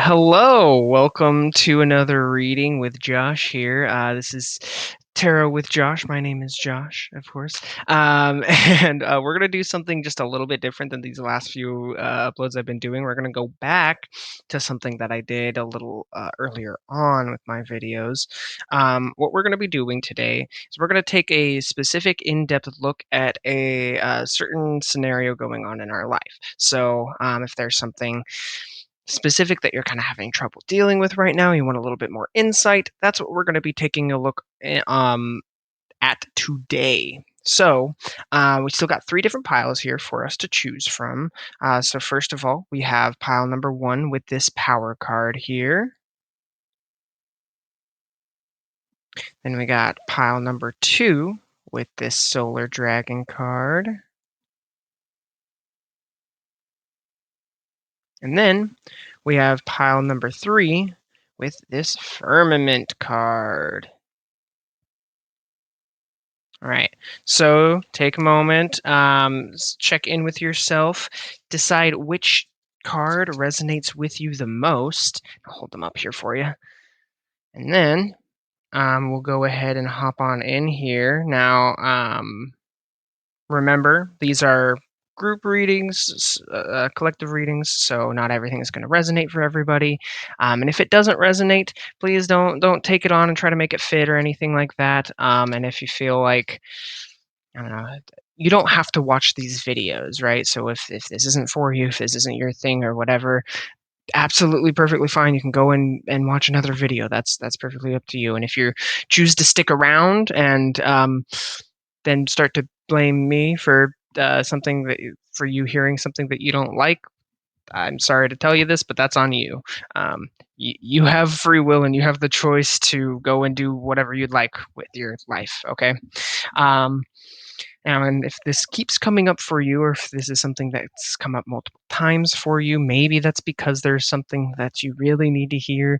Hello, welcome to another reading with Josh here. This is Tarot with Josh. My name is Josh, of course. And we're going to do something just a little bit different than these last few uploads I've been doing. We're going to go back to something that I did a little earlier on with my videos. What we're going to be doing today is we're going to take a specific in-depth look at a certain scenario going on in our life. So if there's something specific that you're kind of having trouble dealing with right now, you want a little bit more insight, that's what we're going to be taking a look at today. So we still got 3 different piles here for us to choose from. So first of all, we have pile number 1 with this power card here. Then we got pile number 2 with this solar dragon card. And then we have pile number 3 with this firmament card. All right, so take a moment, check in with yourself, decide which card resonates with you the most. I'll hold them up here for you. And then we'll go ahead and hop on in here. Now, remember, these are group readings, collective readings, so not everything is going to resonate for everybody. And if it doesn't resonate, please don't take it on and try to make it fit or anything like that. And if you feel like, I don't know, you don't have to watch these videos, right? So if this isn't for you, if this isn't your thing or whatever, absolutely perfectly fine. You can go and watch another video. That's perfectly up to you. And if you choose to stick around and then start to blame me for something that for you hearing something that you don't like, I'm sorry to tell you this, but that's on you. You have free will and you have the choice to go and do whatever you'd like with your life. Okay. Um, and if this keeps coming up for you, or if this is something that's come up multiple times for you, maybe that's because there's something that you really need to hear.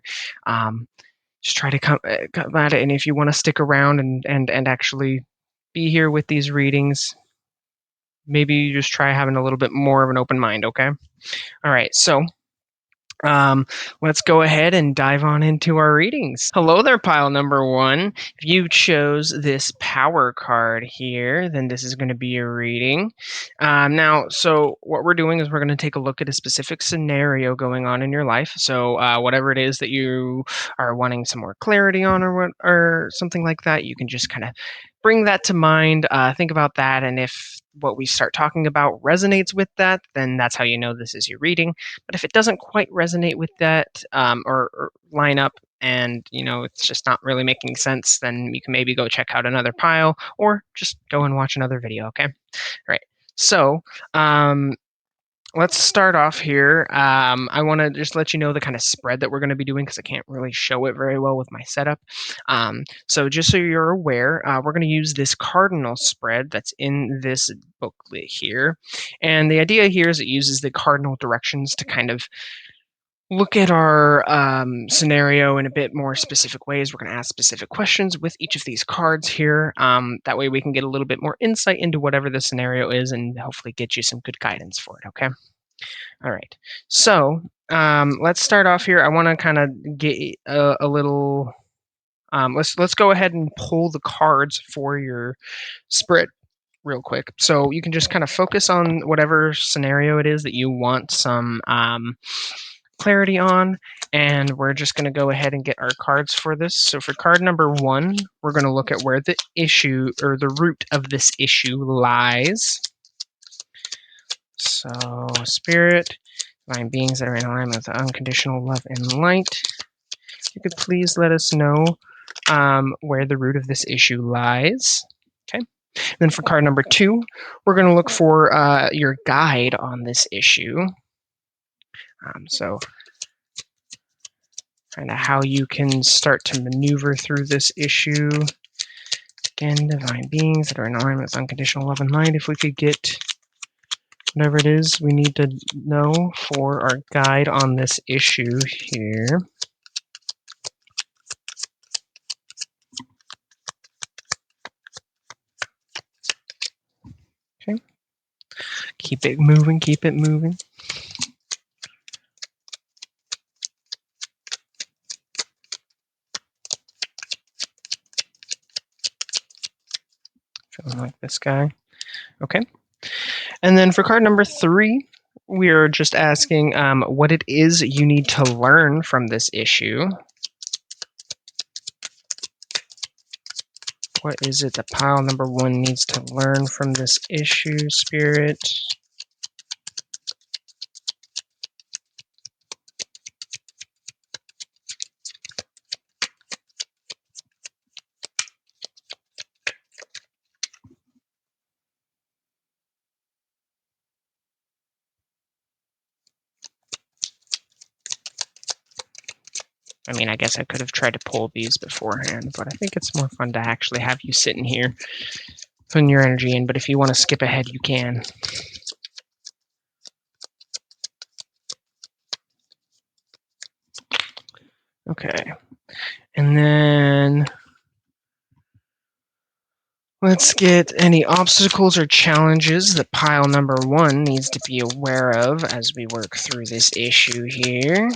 Just try to come at it. And if you want to stick around and actually be here with these readings, maybe you just try having a little bit more of an open mind, okay? All right, so let's go ahead and dive on into our readings. Hello there, pile number 1. If you chose this power card here, then this is going to be your reading. Now, so what we're doing is we're going to take a look at a specific scenario going on in your life. So whatever it is that you are wanting some more clarity on or something like that, you can just kind of bring that to mind, think about that, and if what we start talking about resonates with that, then that's how you know this is your reading. But if it doesn't quite resonate with that or line up and it's just not really making sense, then you can maybe go check out another pile or just go and watch another video, okay? All right. So let's start off here. I want to just let you know the kind of spread that we're going to be doing because I can't really show it very well with my setup. So just so you're aware, we're going to use this cardinal spread that's in this booklet here. And the idea here is it uses the cardinal directions to kind of look at our scenario in a bit more specific ways. We're going to ask specific questions with each of these cards here. That way we can get a little bit more insight into whatever the scenario is and hopefully get you some good guidance for it, okay? All right. So let's start off here. I want to kind of get a little... let's go ahead and pull the cards for your spread real quick. So you can just kind of focus on whatever scenario it is that you want some clarity on, and we're just going to go ahead and get our cards for this. So for card number 1, we're going to look at where the issue or the root of this issue lies. So Spirit, divine beings that are in alignment with unconditional love and light, if you could please let us know where the root of this issue lies. Okay. Then for card number 2, we're going to look for your guide on this issue. So kind of how you can start to maneuver through this issue. Again, divine beings that are in alignment with unconditional love and light. If we could get whatever it is we need to know for our guide on this issue here. Okay. Keep it moving, keep it moving. Feeling like this guy. Okay. And then for card number 3, we're just asking what it is you need to learn from this issue. What is it that pile number 1 needs to learn from this issue, Spirit? I mean, I guess I could have tried to pull these beforehand, but I think it's more fun to actually have you sitting here putting your energy in, but if you want to skip ahead, you can. Okay. And then let's get any obstacles or challenges that pile number 1 needs to be aware of as we work through this issue here.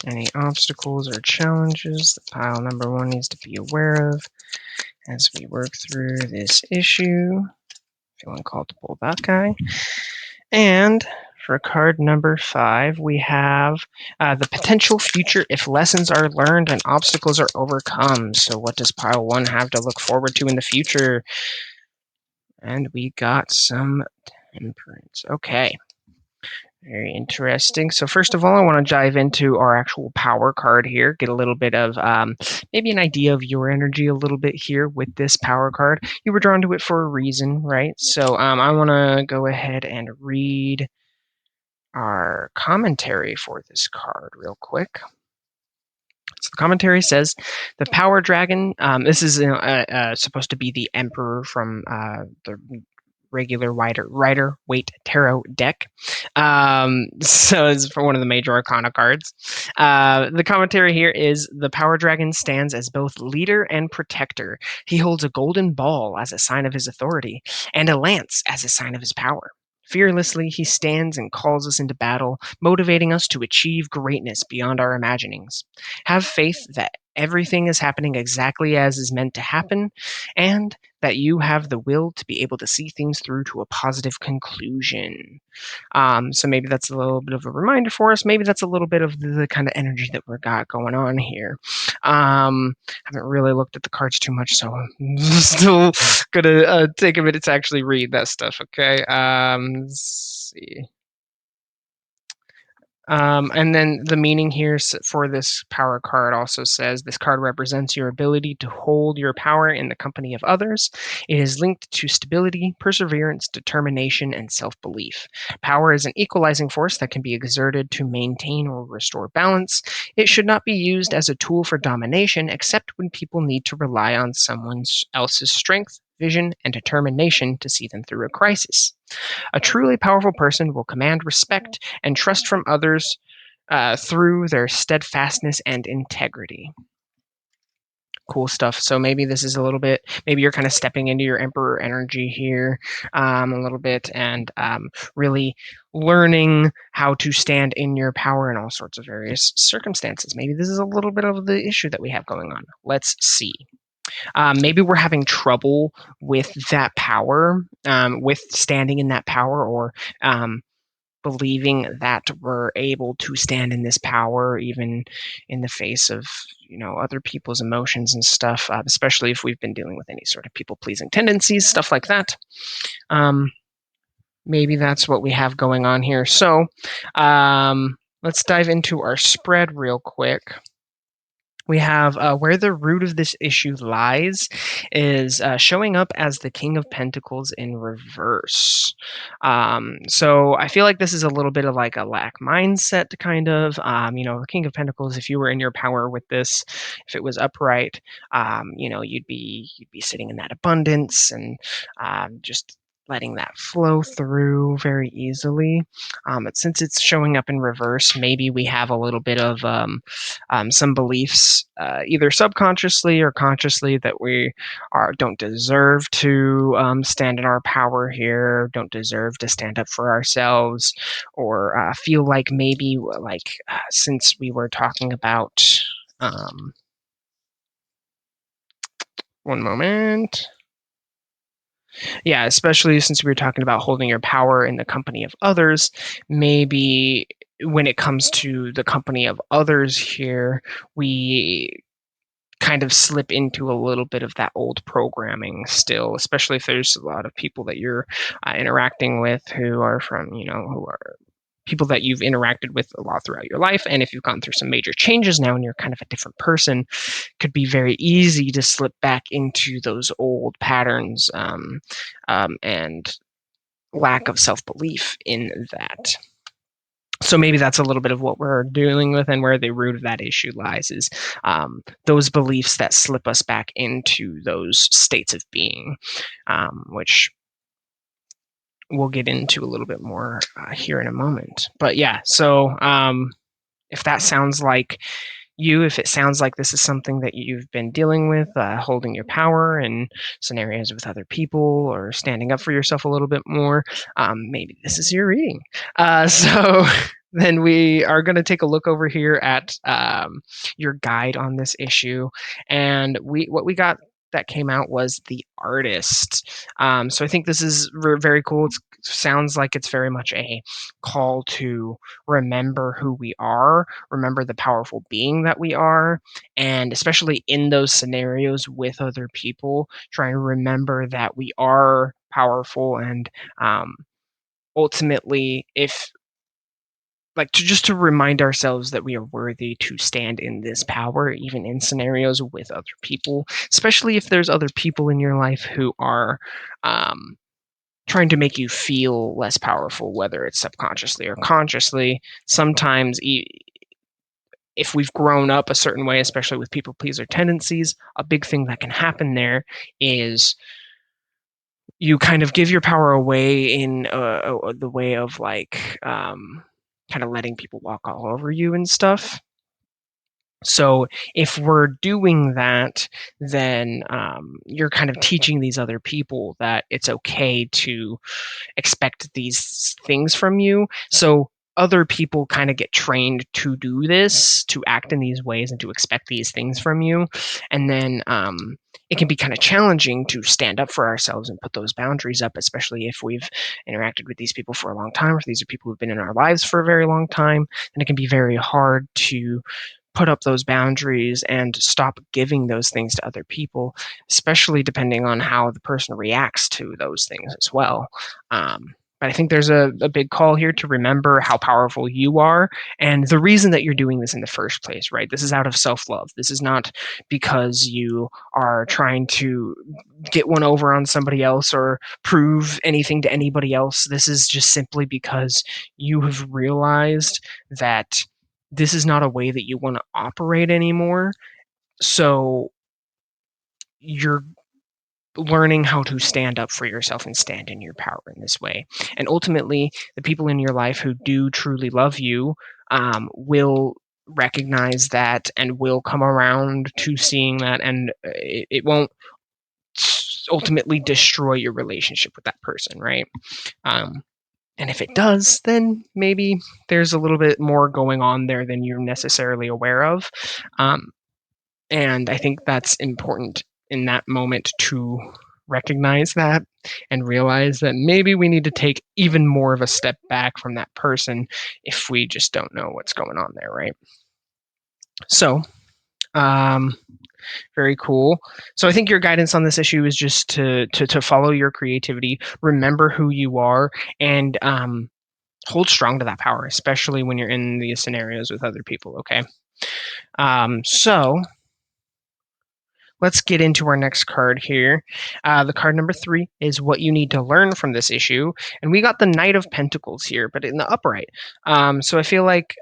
Any obstacles or challenges that pile number 1 needs to be aware of as we work through this issue. Feeling called to pull that guy. And for card number 5, we have the potential future if lessons are learned and obstacles are overcome. So what does pile 1 have to look forward to in the future? And we got some temperance. Okay. Very interesting. So first of all, I want to dive into our actual power card here, get a little bit of maybe an idea of your energy a little bit here with this power card. You were drawn to it for a reason, right? So I want to go ahead and read our commentary for this card real quick. So the commentary says the power dragon. This is supposed to be the emperor from the regular Rider Waite Tarot deck. So it's for one of the major arcana cards. The commentary here is the power dragon stands as both leader and protector. He holds a golden ball as a sign of his authority and a lance as a sign of his power. Fearlessly, he stands and calls us into battle, motivating us to achieve greatness beyond our imaginings. Have faith that everything is happening exactly as is meant to happen, and that you have the will to be able to see things through to a positive conclusion. So maybe that's a little bit of a reminder for us. Maybe that's a little bit of the kind of energy that we've got going on here. Haven't really looked at the cards too much, so I'm still gonna take a minute to actually read that stuff. Okay. Let's see. And then the meaning here for this power card also says this card represents your ability to hold your power in the company of others. It is linked to stability, perseverance, determination, and self belief. Power is an equalizing force that can be exerted to maintain or restore balance. It should not be used as a tool for domination, except when people need to rely on someone else's strength, vision, and determination to see them through a crisis. A truly powerful person will command respect and trust from others through their steadfastness and integrity. Cool stuff. So maybe this is a little bit, maybe you're kind of stepping into your emperor energy here a little bit and really learning how to stand in your power in all sorts of various circumstances. Maybe this is a little bit of the issue that we have going on. Let's see. Maybe we're having trouble with that power, with standing in that power, or believing that we're able to stand in this power, even in the face of other people's emotions and stuff. Especially if we've been dealing with any sort of people-pleasing tendencies, stuff like that. Maybe that's what we have going on here. So let's dive into our spread real quick. We have where the root of this issue lies is showing up as the King of Pentacles in reverse. So I feel like this is a little bit of like a lack mindset, kind of. The King of Pentacles, if you were in your power with this, if it was upright, you'd be sitting in that abundance and just letting that flow through very easily. But since it's showing up in reverse, maybe we have a little bit of some beliefs, either subconsciously or consciously, that we don't deserve to stand in our power here, don't deserve to stand up for ourselves, or feel like maybe since we were talking about. One moment. Yeah, especially since we were talking about holding your power in the company of others, maybe when it comes to the company of others here, we kind of slip into a little bit of that old programming still, especially if there's a lot of people that you're interacting with who are from, who are people that you've interacted with a lot throughout your life. And if you've gone through some major changes now and you're kind of a different person, could be very easy to slip back into those old patterns, and lack of self-belief in that. So maybe that's a little bit of what we're dealing with, and where the root of that issue lies is those beliefs that slip us back into those states of being, which we'll get into a little bit more here in a moment. But yeah, so if that sounds like if it sounds like this is something that you've been dealing with, holding your power in scenarios with other people, or standing up for yourself a little bit more, maybe this is your reading. So then we are going to take a look over here at your guide on this issue. And what we got that came out was the artist. So I think this is very cool. It sounds like it's very much a call to remember who we are, remember the powerful being that we are, and especially in those scenarios with other people, trying to remember that we are powerful, and ultimately, if just to remind ourselves that we are worthy to stand in this power, even in scenarios with other people, especially if there's other people in your life who are trying to make you feel less powerful, whether it's subconsciously or consciously. Sometimes if we've grown up a certain way, especially with people pleaser tendencies, a big thing that can happen there is you kind of give your power away in the way of kind of letting people walk all over you and stuff. So if we're doing that, then you're kind of teaching these other people that it's okay to expect these things from you. So other people kind of get trained to do this, to act in these ways, and to expect these things from you. And then it can be kind of challenging to stand up for ourselves and put those boundaries up, especially if we've interacted with these people for a long time, or if these are people who've been in our lives for a very long time. And it can be very hard to put up those boundaries and stop giving those things to other people, especially depending on how the person reacts to those things as well. But I think there's a big call here to remember how powerful you are, and the reason that you're doing this in the first place, right? This is out of self-love. This is not because you are trying to get one over on somebody else or prove anything to anybody else. This is just simply because you have realized that this is not a way that you want to operate anymore. So you're learning how to stand up for yourself and stand in your power in this way. And ultimately, the people in your life who do truly love you will recognize that and will come around to seeing that, and it won't ultimately destroy your relationship with that person, right? And if it does, then maybe there's a little bit more going on there than you're necessarily aware of. And I think that's important in that moment to recognize that and realize that maybe we need to take even more of a step back from that person if we just don't know what's going on there, right? So, very cool. So I think your guidance on this issue is just to follow your creativity, remember who you are, and hold strong to that power, especially when you're in these scenarios with other people. Okay. So let's get into our next card here. The card number 3 is what you need to learn from this issue. And we got the Knight of Pentacles here, but in the upright. So I feel like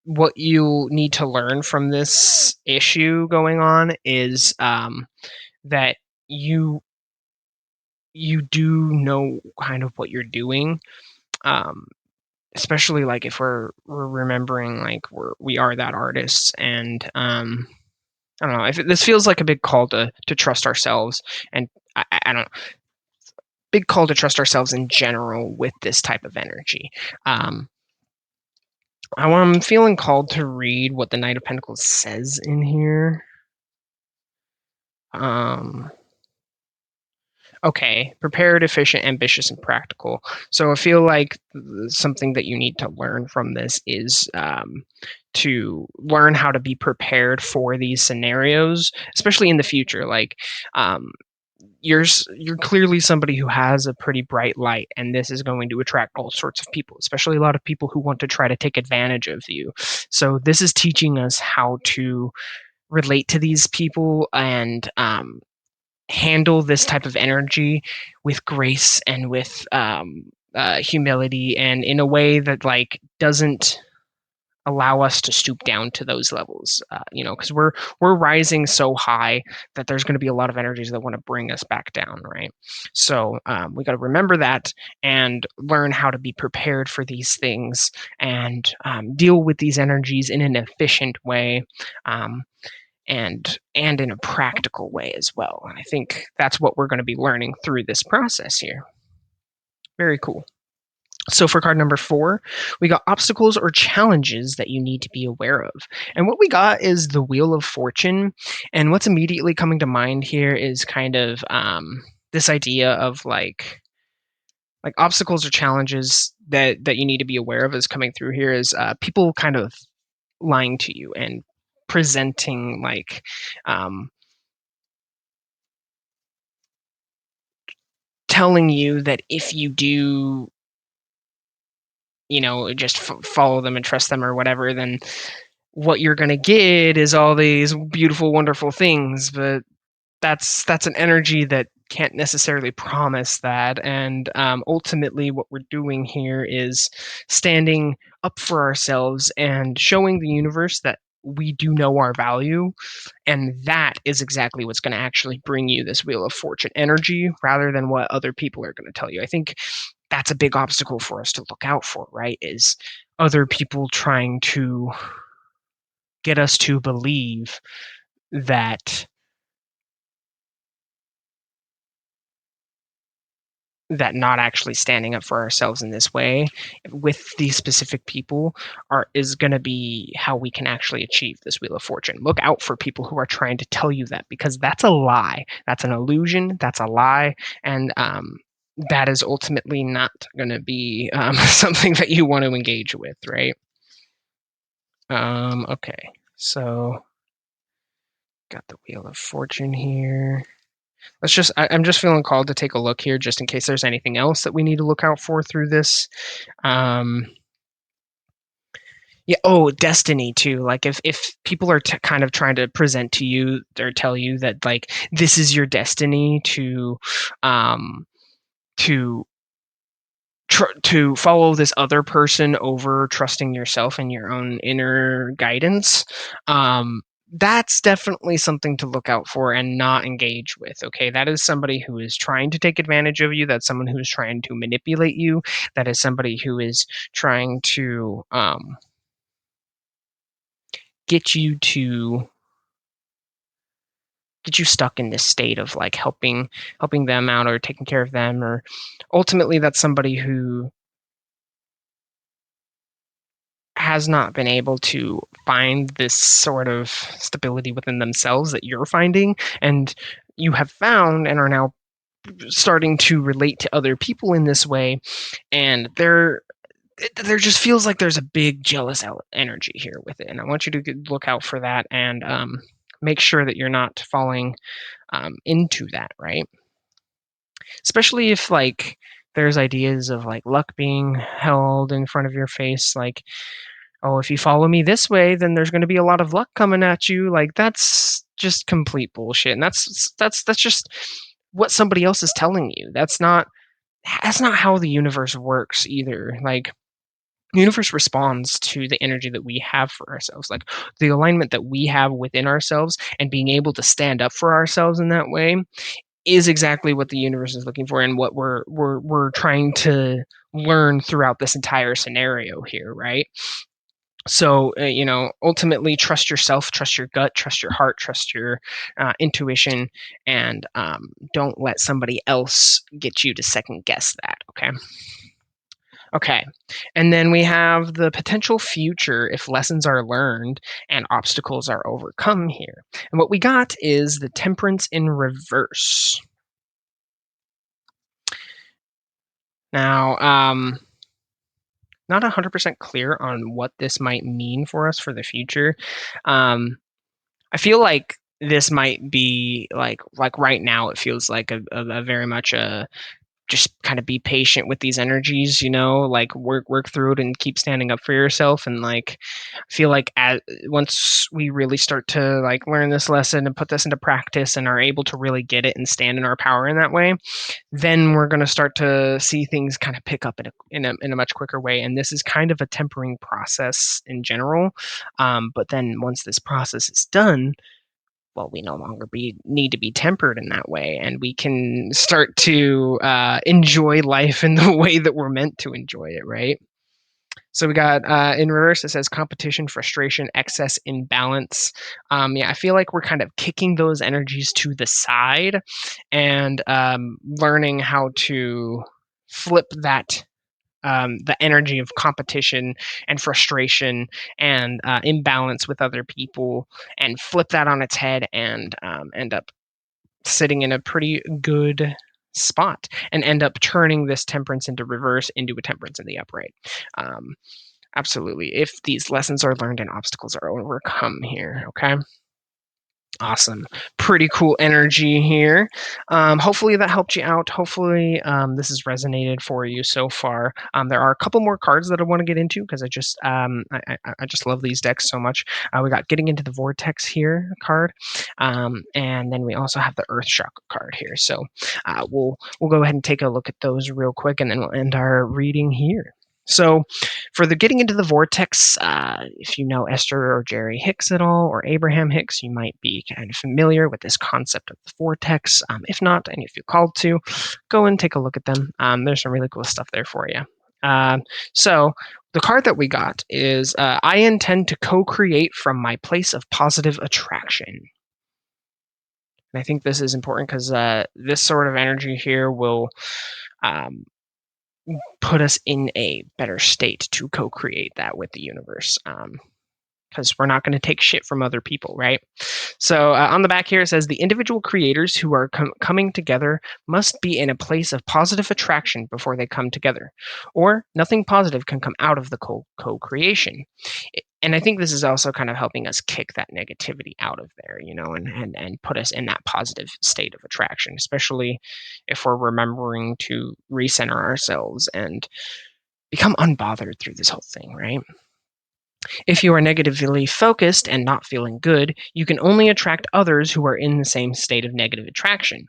what you need to learn from this issue going on is that you you do know kind of what you're doing. Um, Especially like if we're remembering like we are that artists, and I don't know if this feels like a big call to trust ourselves, and I don't big call to trust ourselves in general with this type of energy. Um, I'm feeling called to read what the Knight of Pentacles says in here. Um, okay, prepared, efficient, ambitious, and practical. So I feel like something that you need to learn from this is to learn how to be prepared for these scenarios, especially in the future. Like, um, you're clearly somebody who has a pretty bright light, and this is going to attract all sorts of people, especially a lot of people who want to try to take advantage of you. So this is teaching us how to relate to these people and handle this type of energy with grace and with humility, and in a way that like doesn't allow us to stoop down to those levels, because we're rising so high that there's going to be a lot of energies that want to bring us back down, right? So we got to remember that and learn how to be prepared for these things, and deal with these energies in an efficient way, um, and in a practical way as well. And I think that's what we're going to be learning through this process here. Very cool. So for card number 4, we got obstacles or challenges that you need to be aware of. And what we got is the Wheel of Fortune. And what's immediately coming to mind here is kind of this idea of like obstacles or challenges that you need to be aware of is coming through here is people kind of lying to you and presenting like telling you that if you do, just follow them and trust them or whatever, then what you're going to get is all these beautiful, wonderful things. But that's an energy that can't necessarily promise that. And ultimately, what we're doing here is standing up for ourselves and showing the universe that we do know our value, and that is exactly what's going to actually bring you this Wheel of Fortune energy rather than what other people are going to tell you. I think that's a big obstacle for us to look out for, right? Is other people trying to get us to believe that not actually standing up for ourselves in this way with these specific people is going to be how we can actually achieve this Wheel of Fortune. Look out for people who are trying to tell you that, because that's a lie, that's an illusion, that's a lie, and that is ultimately not going to be something that you want to engage with, right? Okay, so got the Wheel of Fortune here. I'm just feeling called to take a look here just in case there's anything else that we need to look out for through this. Um, yeah. Oh, destiny too. Like if people are kind of trying to present to you or tell you that like this is your destiny um, to to follow this other person over trusting yourself and your own inner guidance, that's definitely something to look out for and not engage with. Okay, that is somebody who is trying to take advantage of you. That's someone who is trying to manipulate you. That is somebody who is trying to get you to get you stuck in this state of like helping them out or taking care of them, or ultimately that's somebody who has not been able to find this sort of stability within themselves that you're finding, and you have found and are now starting to relate to other people in this way, and there just feels like there's a big jealous energy here with it, and I want you to look out for that, and make sure that you're not falling into that, right? Especially if like there's ideas of like luck being held in front of your face, like, oh, if you follow me this way, then there's going to be a lot of luck coming at you. Like that's just complete bullshit. And that's just what somebody else is telling you. That's not how the universe works either. Like the universe responds to the energy that we have for ourselves, like the alignment that we have within ourselves, and being able to stand up for ourselves in that way is exactly what the universe is looking for and what we're trying to learn throughout this entire scenario here, right? So, ultimately trust yourself, trust your gut, trust your heart, trust your intuition, and don't let somebody else get you to second guess that. Okay. And then we have the potential future if lessons are learned and obstacles are overcome here. And what we got is the temperance in reverse. Now, not 100% clear on what this might mean for us for the future. I feel like this might be like right now it feels like a very much a just kind of be patient with these energies, like work through it and keep standing up for yourself. And like I feel like once we really start to like learn this lesson and put this into practice and are able to really get it and stand in our power in that way, then we're going to start to see things kind of pick up in a much quicker way. And this is kind of a tempering process in general. But then once this process is done, well, we no longer need to be tempered in that way, and we can start to enjoy life in the way that we're meant to enjoy it, right? So we got in reverse, it says competition, frustration, excess, imbalance. Yeah, I feel like we're kind of kicking those energies to the side and learning how to flip that the energy of competition and frustration and imbalance with other people and flip that on its head and end up sitting in a pretty good spot and end up turning this temperance into reverse into a temperance in the upright. Um, absolutely. If these lessons are learned and obstacles are overcome here, okay? Awesome. Pretty cool energy here. Hopefully that helped you out. Hopefully this has resonated for you so far. There are a couple more cards that I want to get into because I just love these decks so much. We got Getting into the Vortex here card, and then we also have the Earth Chakra card here. So we'll go ahead and take a look at those real quick, and then we'll end our reading here. So, for the Getting into the Vortex, if you know Esther or Jerry Hicks at all, or Abraham Hicks, you might be kind of familiar with this concept of the vortex. If not, and if you're called to, go and take a look at them. There's some really cool stuff there for you. So, the card that we got is I intend to co create from my place of positive attraction. And I think this is important because this sort of energy here will put us in a better state to co-create that with the universe, because we're not going to take shit from other people, right? So on the back here it says the individual creators who are coming together must be in a place of positive attraction before they come together, or nothing positive can come out of the co-creation. And I think this is also kind of helping us kick that negativity out of there, and put us in that positive state of attraction, especially if we're remembering to recenter ourselves and become unbothered through this whole thing, right? If you are negatively focused and not feeling good, you can only attract others who are in the same state of negative attraction.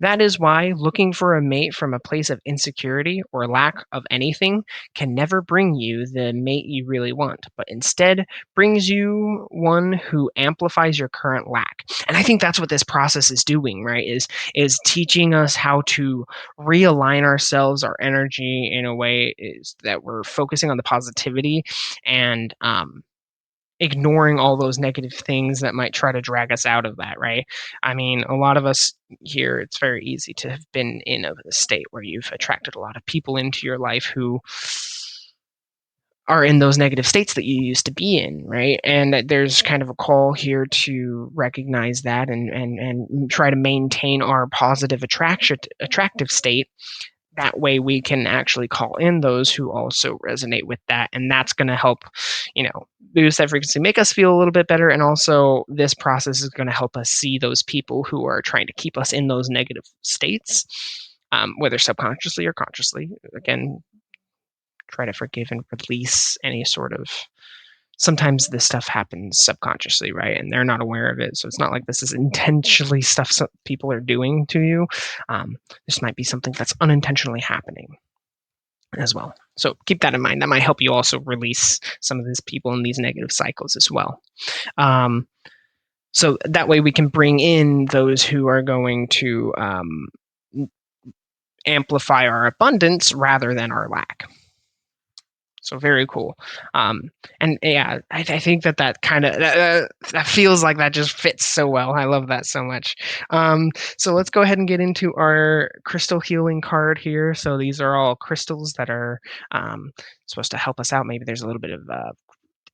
That is why looking for a mate from a place of insecurity or lack of anything can never bring you the mate you really want, but instead brings you one who amplifies your current lack. And I think that's what this process is doing, right? Is teaching us how to realign ourselves, our energy in a way is that we're focusing on the positivity and ignoring all those negative things that might try to drag us out of that, right? I mean, a lot of us here, it's very easy to have been in a state where you've attracted a lot of people into your life who are in those negative states that you used to be in, right? And there's kind of a call here to recognize that and try to maintain our positive attractive state. That way we can actually call in those who also resonate with that, and that's going to help boost that frequency, make us feel a little bit better. And also this process is going to help us see those people who are trying to keep us in those negative states, whether subconsciously or consciously. Again, try to forgive and release any sort of, sometimes this stuff happens subconsciously, right? And they're not aware of it. So it's not like this is intentionally stuff some people are doing to you. This might be something that's unintentionally happening as well. So keep that in mind. That might help you also release some of these people in these negative cycles as well. So that way we can bring in those who are going to amplify our abundance rather than our lack. So very cool. And yeah, I think that kind of that feels like that just fits so well. I love that so much. So let's go ahead and get into our crystal healing card here. So these are all crystals that are supposed to help us out. Maybe there's a little bit of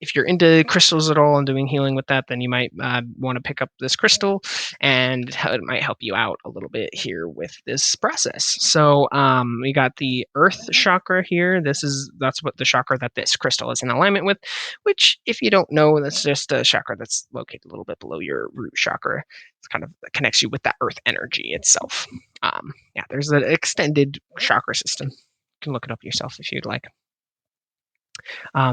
if you're into crystals at all and doing healing with that, then you might want to pick up this crystal, and it might help you out a little bit here with this process. So we got the Earth chakra here. That's what the chakra that this crystal is in alignment with. Which, if you don't know, that's just a chakra that's located a little bit below your root chakra. It's kind of connects you with that Earth energy itself. Yeah, there's an extended chakra system. You can look it up yourself if you'd like.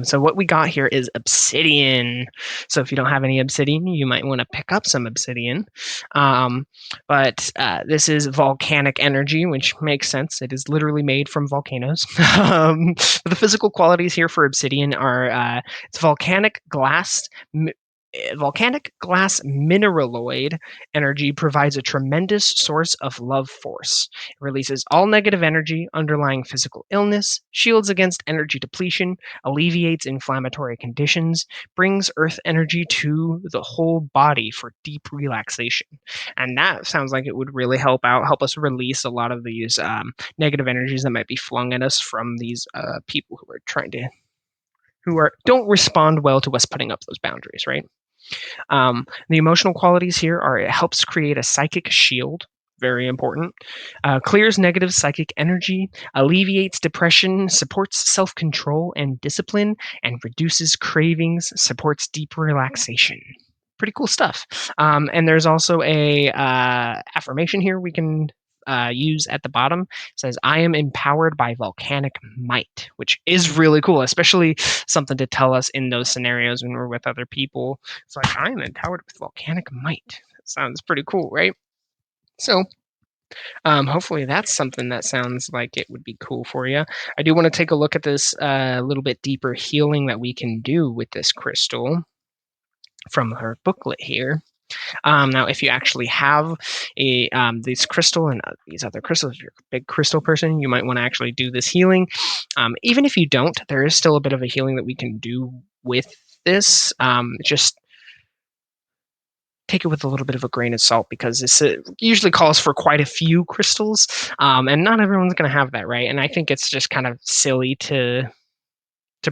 So what we got here is obsidian. So if you don't have any obsidian, you might want to pick up some obsidian. But this is volcanic energy, which makes sense. It is literally made from volcanoes. The physical qualities here for obsidian are it's volcanic glass mineraloid energy provides a tremendous source of love force. It releases all negative energy underlying physical illness, shields against energy depletion, alleviates inflammatory conditions, brings earth energy to the whole body for deep relaxation. And that sounds like it would really help us release a lot of these negative energies that might be flung at us from these people who don't respond well to us putting up those boundaries, right? The emotional qualities here are it helps create a psychic shield, very important, clears negative psychic energy, alleviates depression, supports self control and discipline, and reduces cravings, supports deep relaxation. Pretty cool stuff. And there's also a affirmation here we can use at the bottom. It says, I am empowered by volcanic might, which is really cool, especially something to tell us in those scenarios when we're with other people. It's like, I am empowered with volcanic might. That sounds pretty cool, right? So hopefully that's something that sounds like it would be cool for you. I do want to take a look at this a little bit deeper healing that we can do with this crystal from her booklet here. Now, if you actually have this crystal and these other crystals, if you're a big crystal person, you might want to actually do this healing. Even if you don't, there is still a bit of a healing that we can do with this. Just take it with a little bit of a grain of salt, because this usually calls for quite a few crystals, and not everyone's going to have that, right? And I think it's just kind of silly to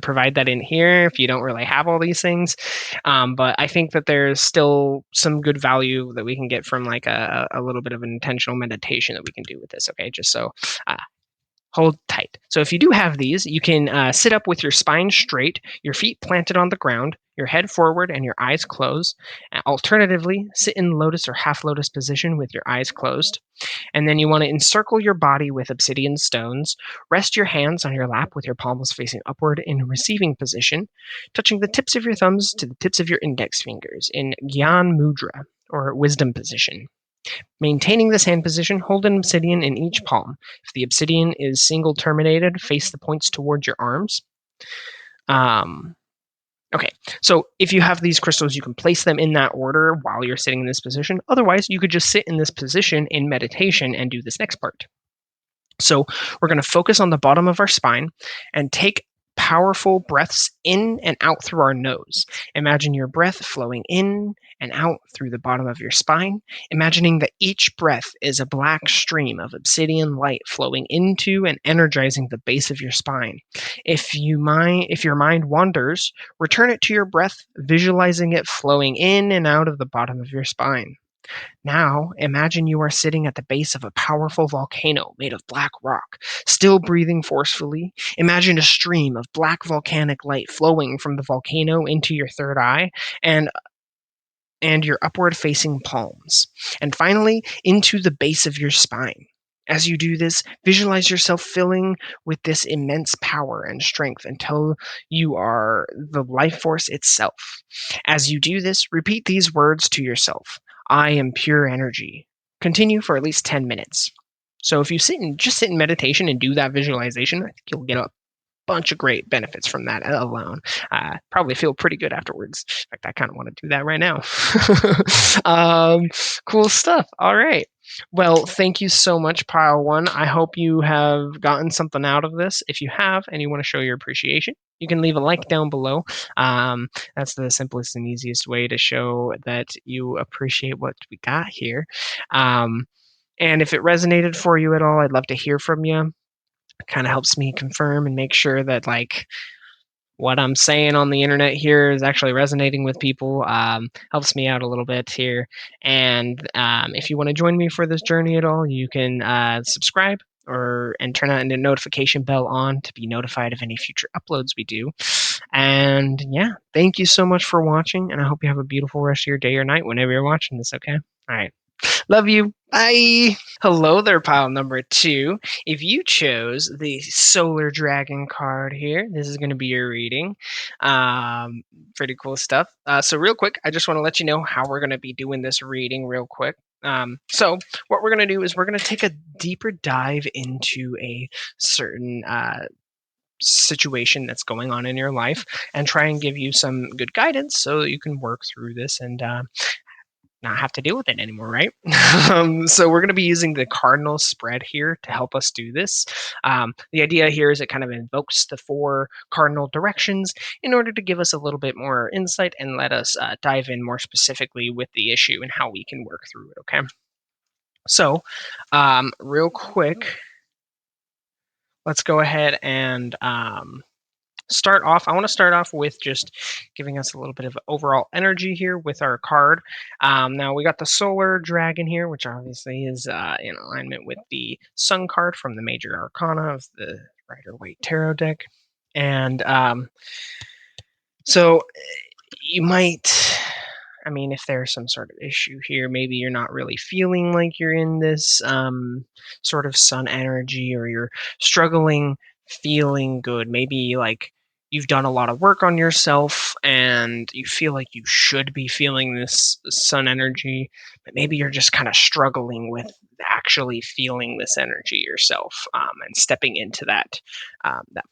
provide that in here if you don't really have all these things. But I think that there's still some good value that we can get from like a little bit of an intentional meditation that we can do with this. Okay, just so hold tight. So if you do have these, you can sit up with your spine straight, your feet planted on the ground, your head forward, and your eyes closed. Alternatively, sit in lotus or half lotus position with your eyes closed. And then you want to encircle your body with obsidian stones. Rest your hands on your lap with your palms facing upward in receiving position, touching the tips of your thumbs to the tips of your index fingers in Gyan Mudra, or wisdom position. Maintaining this hand position, hold an obsidian in each palm. If the obsidian is single terminated, face the points towards your arms. Okay, so if you have these crystals, you can place them in that order while you're sitting in this position. Otherwise, you could just sit in this position in meditation and do this next part. So we're going to focus on the bottom of our spine and take powerful breaths in and out through our nose. Imagine your breath flowing in and out through the bottom of your spine, imagining that each breath is a black stream of obsidian light flowing into and energizing the base of your spine. If your mind wanders, return it to your breath, visualizing it flowing in and out of the bottom of your spine. Now, imagine you are sitting at the base of a powerful volcano made of black rock, still breathing forcefully. Imagine a stream of black volcanic light flowing from the volcano into your third eye and your upward facing palms, and finally into the base of your spine. As you do this, visualize yourself filling with this immense power and strength until you are the life force itself. As you do this, repeat these words to yourself. I am pure energy. Continue for at least 10 minutes. So if you sit in meditation and do that visualization, I think you'll get bunch of great benefits from that alone. Probably feel pretty good afterwards. In fact, I kind of want to do that right now. Cool stuff. All right. Well, thank you so much, Pile One. I hope you have gotten something out of this. If you have and you want to show your appreciation, you can leave a like down below. That's the simplest and easiest way to show that you appreciate what we got here. And if it resonated for you at all, I'd love to hear from you. It kind of helps me confirm and make sure that like what I'm saying on the internet here is actually resonating with people. Helps me out a little bit here. And if you want to join me for this journey at all, you can subscribe and turn on the notification bell on to be notified of any future uploads we do. And yeah, thank you so much for watching, and I hope you have a beautiful rest of your day or night whenever you're watching this, okay? All right. Love you. Bye. Hello there, pile number 2. If you chose the Solar Dragon card here, this is going to be your reading. Pretty cool stuff. So real quick, I just want to let you know how we're going to be doing this reading real quick. So what we're going to do is we're going to take a deeper dive into a certain situation that's going on in your life and try and give you some good guidance so that you can work through this and not have to deal with it anymore, right? So we're going to be using the cardinal spread here to help us do this. The idea here is it kind of invokes the 4 cardinal directions in order to give us a little bit more insight and let us dive in more specifically with the issue and how we can work through it, okay? So real quick, let's go ahead and start off. I want to start off with just giving us a little bit of overall energy here with our card. Now we got the Solar Dragon here, which obviously is in alignment with the Sun card from the Major Arcana of the Rider-Waite Tarot deck. And so you might, I mean, if there's some sort of issue here, maybe you're not really feeling like you're in this sort of sun energy, or you're struggling feeling good. Maybe like you've done a lot of work on yourself and you feel like you should be feeling this sun energy, but maybe you're just kind of struggling with actually feeling this energy yourself, and stepping into that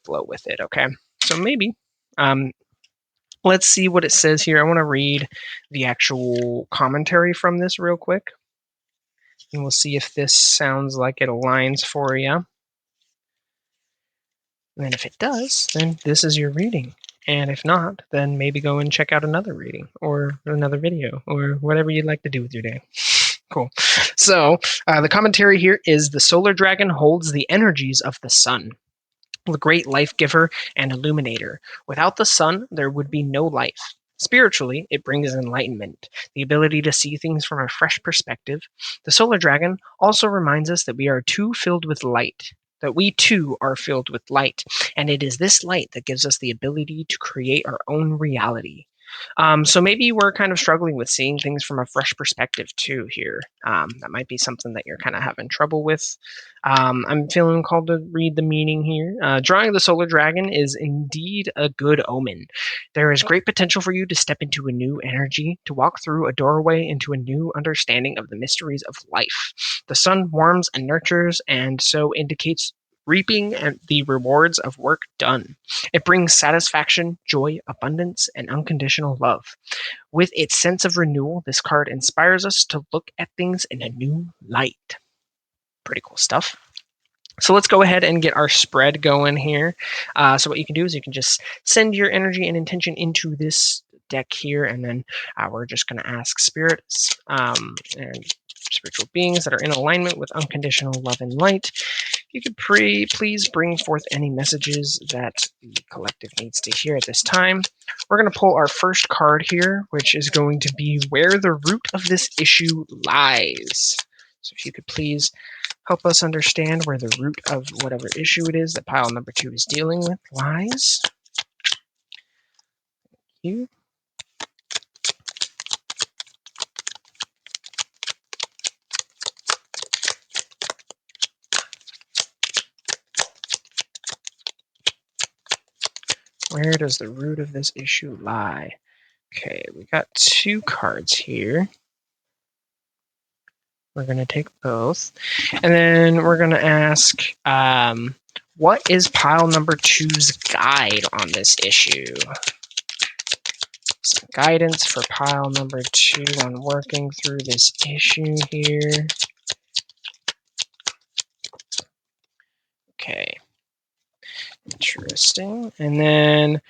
flow with it. Okay, so maybe let's see what it says here. I want to read the actual commentary from this real quick, and we'll see if this sounds like it aligns for you. And if it does, then this is your reading. And if not, then maybe go and check out another reading or another video or whatever you'd like to do with your day. Cool. So the commentary here is: the Solar Dragon holds the energies of the sun, the great life giver and illuminator. Without the sun, there would be no life. Spiritually, it brings enlightenment, the ability to see things from a fresh perspective. The Solar Dragon also reminds us that we are too filled with light, that we too are filled with light, and it is this light that gives us the ability to create our own reality. So maybe we're kind of struggling with seeing things from a fresh perspective too here. That might be something that you're kind of having trouble with. I'm feeling called to read the meaning here. Drawing the Solar Dragon is indeed a good omen. There is great potential for you to step into a new energy, to walk through a doorway into a new understanding of the mysteries of life. The sun warms and nurtures, and so indicates reaping and the rewards of work done. It brings satisfaction, joy, abundance, and unconditional love. With its sense of renewal, this card inspires us to look at things in a new light. Pretty cool stuff. So let's go ahead and get our spread going here. So what you can do is you can just send your energy and intention into this deck here, and then we're just going to ask spirits and spiritual beings that are in alignment with unconditional love and light. You could please bring forth any messages that the collective needs to hear at this time. We're going to pull our first card here, which is going to be where the root of this issue lies. So if you could please help us understand where the root of whatever issue it is that pile number 2 is dealing with lies. Thank you. Where does the root of this issue lie? Okay, we got 2 cards here. We're going to take both. And then we're going to ask, what is pile number 2's guide on this issue? Some guidance for pile number 2 on working through this issue here. Okay. Interesting. And then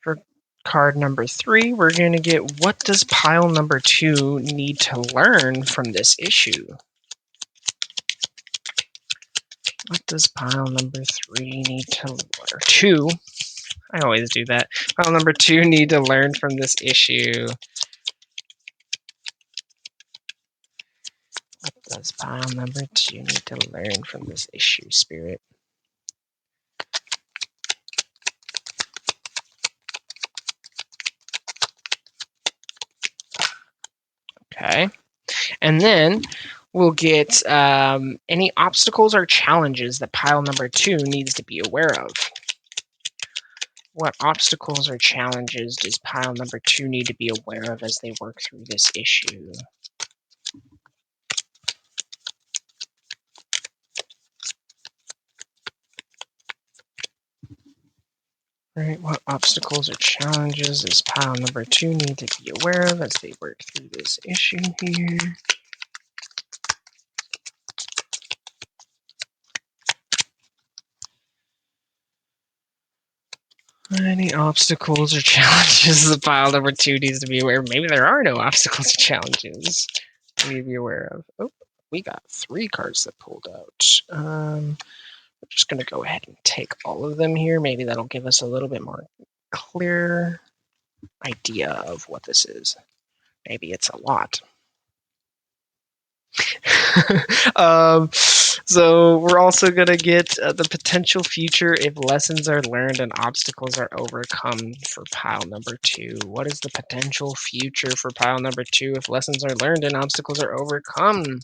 for card number 3, we're going to get, what does pile number 2 need to learn from this issue? What does pile number 3 need to learn? 2. I always do that. Pile number 2 need to learn from this issue. What does pile number 2 need to learn from this issue, Spirit? Okay. And then we'll get any obstacles or challenges that pile number 2 needs to be aware of. What obstacles or challenges does pile number 2 need to be aware of as they work through this issue? Right, what obstacles or challenges does pile number 2 need to be aware of as they work through this issue here? Any obstacles or challenges the pile number 2 needs to be aware of? Maybe there are no obstacles or challenges we need to be aware of. Oh, we got 3 cards that pulled out. We're just going to go ahead and take all of them here. Maybe that'll give us a little bit more clear idea of what this is. Maybe it's a lot. So we're also going to get the potential future if lessons are learned and obstacles are overcome for pile number 2. What is the potential future for pile number 2 if lessons are learned and obstacles are overcome?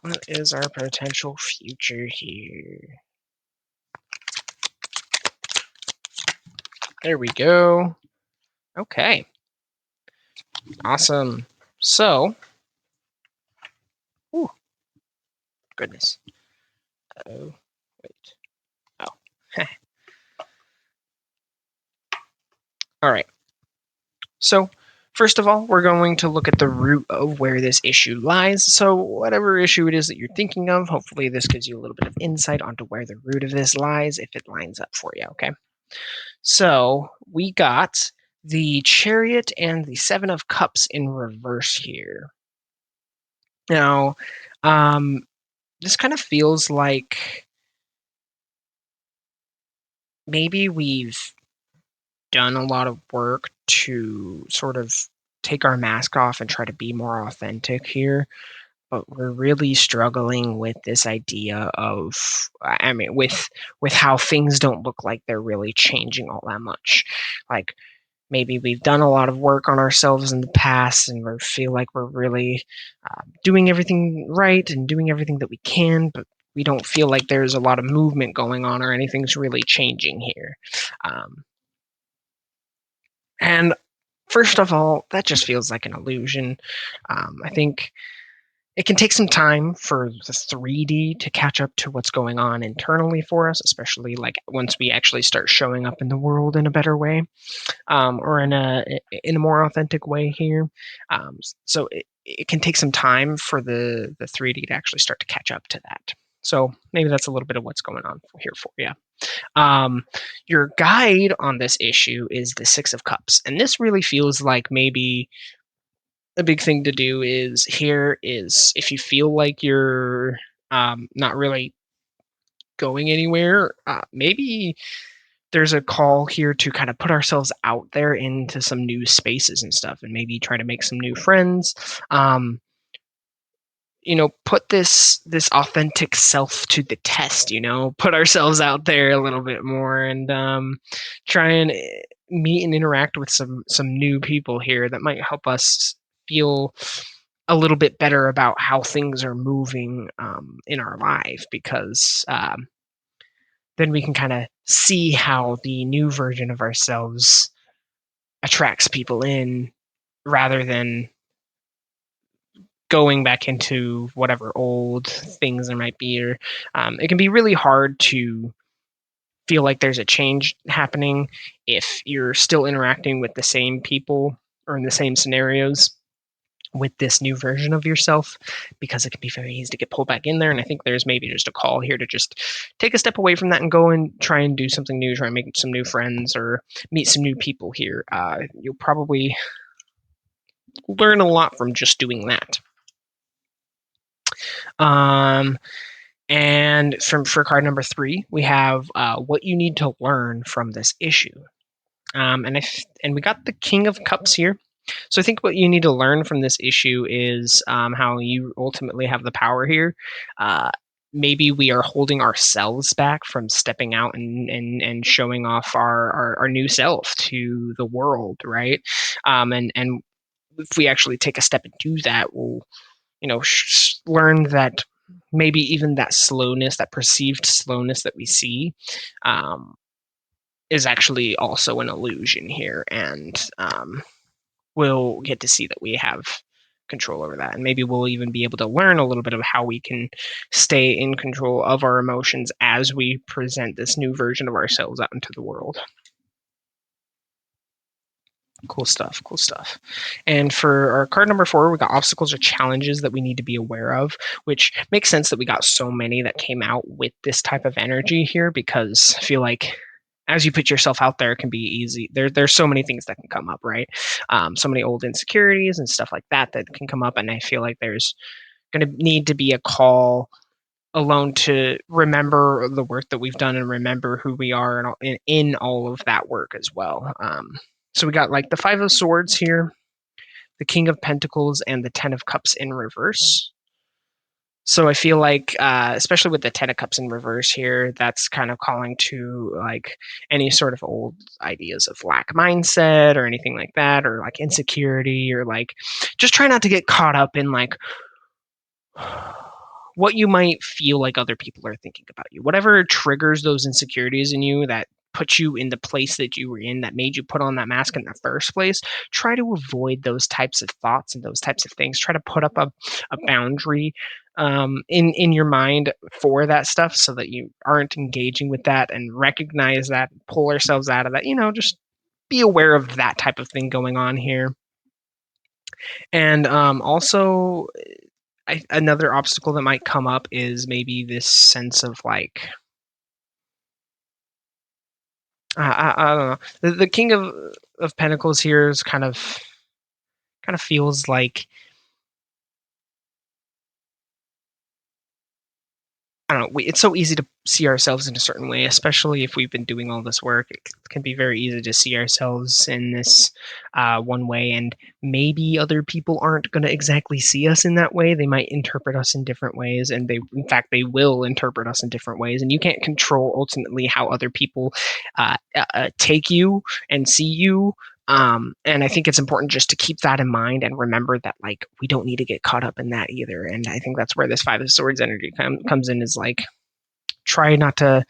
What is our potential future here? There we go. Okay. Awesome. So, ooh, goodness. Oh, wait. Oh. All right. So, first of all, we're going to look at the root of where this issue lies. So, whatever issue it is that you're thinking of, hopefully this gives you a little bit of insight onto where the root of this lies, if it lines up for you, okay? So, we got the Chariot and the Seven of Cups in reverse here. Now, this kind of feels like maybe we've done a lot of work to sort of take our mask off and try to be more authentic here, but we're really struggling with this idea of, I mean, with how things don't look like they're really changing all that much. Like, maybe we've done a lot of work on ourselves in the past and we feel like we're really doing everything right and doing everything that we can, but we don't feel like there's a lot of movement going on or anything's really changing here. And first of all, that just feels like an illusion. I think it can take some time for the 3D to catch up to what's going on internally for us, especially like once we actually start showing up in the world in a better way, or in a more authentic way here. So it can take some time for the 3D to actually start to catch up to that. So maybe that's a little bit of what's going on here for you. Your guide on this issue is the Six of Cups, and this really feels like maybe a big thing to do is here is if you feel like you're not really going anywhere, maybe there's a call here to kind of put ourselves out there into some new spaces and stuff, and maybe try to make some new friends. Put this authentic self to the test, put ourselves out there a little bit more, and try and meet and interact with some new people here that might help us feel a little bit better about how things are moving in our life, because then we can kind of see how the new version of ourselves attracts people in, rather than going back into whatever old things there might be, or it can be really hard to feel like there's a change happening if you're still interacting with the same people or in the same scenarios with this new version of yourself, because it can be very easy to get pulled back in there. And I think there's maybe just a call here to just take a step away from that and go and try and do something new, try and make some new friends or meet some new people here. You'll probably learn a lot from just doing that. And for card number 3, we have what you need to learn from this issue. And we got the King of Cups here. So I think what you need to learn from this issue is how you ultimately have the power here. Maybe we are holding ourselves back from stepping out and showing off our new self to the world, right? And if we actually take a step and do that, we'll learn that maybe even that slowness, that perceived slowness that we see, is actually also an illusion here, and we'll get to see that we have control over that, and maybe we'll even be able to learn a little bit of how we can stay in control of our emotions as we present this new version of ourselves out into the world. Cool stuff, cool stuff. And for our card number 4, we got obstacles or challenges that we need to be aware of, which makes sense that we got so many that came out with this type of energy here, because I feel like as you put yourself out there, it can be easy. There's so many things that can come up, right? So many old insecurities and stuff like that that can come up, and I feel like there's going to need to be a call alone to remember the work that we've done and remember who we are in all of that work as well. So we got like the 5 of Swords here, the King of Pentacles, and the 10 of Cups in reverse. So I feel like, especially with the 10 of Cups in reverse here, that's kind of calling to like any sort of old ideas of lack mindset or anything like that, or like insecurity, or like just try not to get caught up in like what you might feel like other people are thinking about you. Whatever triggers those insecurities in you that put you in the place that you were in, that made you put on that mask in the first place, try to avoid those types of thoughts and those types of things. Try to put up a boundary in your mind for that stuff, so that you aren't engaging with that, and recognize that, pull ourselves out of that. Just be aware of that type of thing going on here. And also, another obstacle that might come up is maybe this sense of like, I don't know. The King of Pentacles here is kind of feels like, I don't know. It's so easy to see ourselves in a certain way, especially if we've been doing all this work. It can be very easy to see ourselves in this one way, and maybe other people aren't going to exactly see us in that way. They might interpret us in different ways, and in fact, they will interpret us in different ways. And you can't control ultimately how other people take you and see you. And I think it's important just to keep that in mind and remember that, like, we don't need to get caught up in that either. And I think that's where this 5 of Swords energy comes in, is like, try not to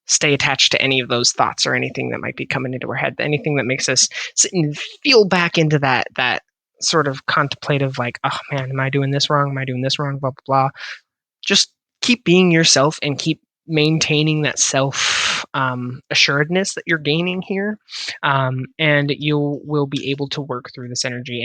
stay attached to any of those thoughts or anything that might be coming into our head, anything that makes us sit and feel back into that sort of contemplative, like, oh man, am I doing this wrong? Am I doing this wrong? Blah, blah, blah. Just keep being yourself and keep maintaining that self assuredness that you're gaining here, and you will be able to work through this energy.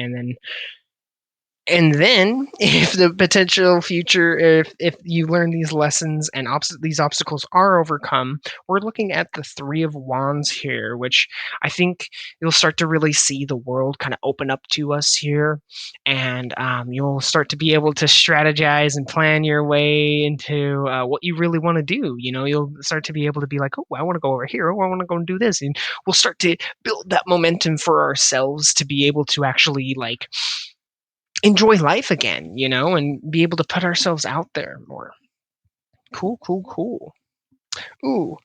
And then if the potential future, if you learn these lessons and these obstacles are overcome, we're looking at the 3 of Wands here, which I think you'll start to really see the world kind of open up to us here. And you'll start to be able to strategize and plan your way into what you really want to do. You'll start to be able to be like, oh, I want to go over here. Oh, I want to go and do this. And we'll start to build that momentum for ourselves to be able to actually, like, enjoy life again, and be able to put ourselves out there more. Cool, cool, cool. Ooh,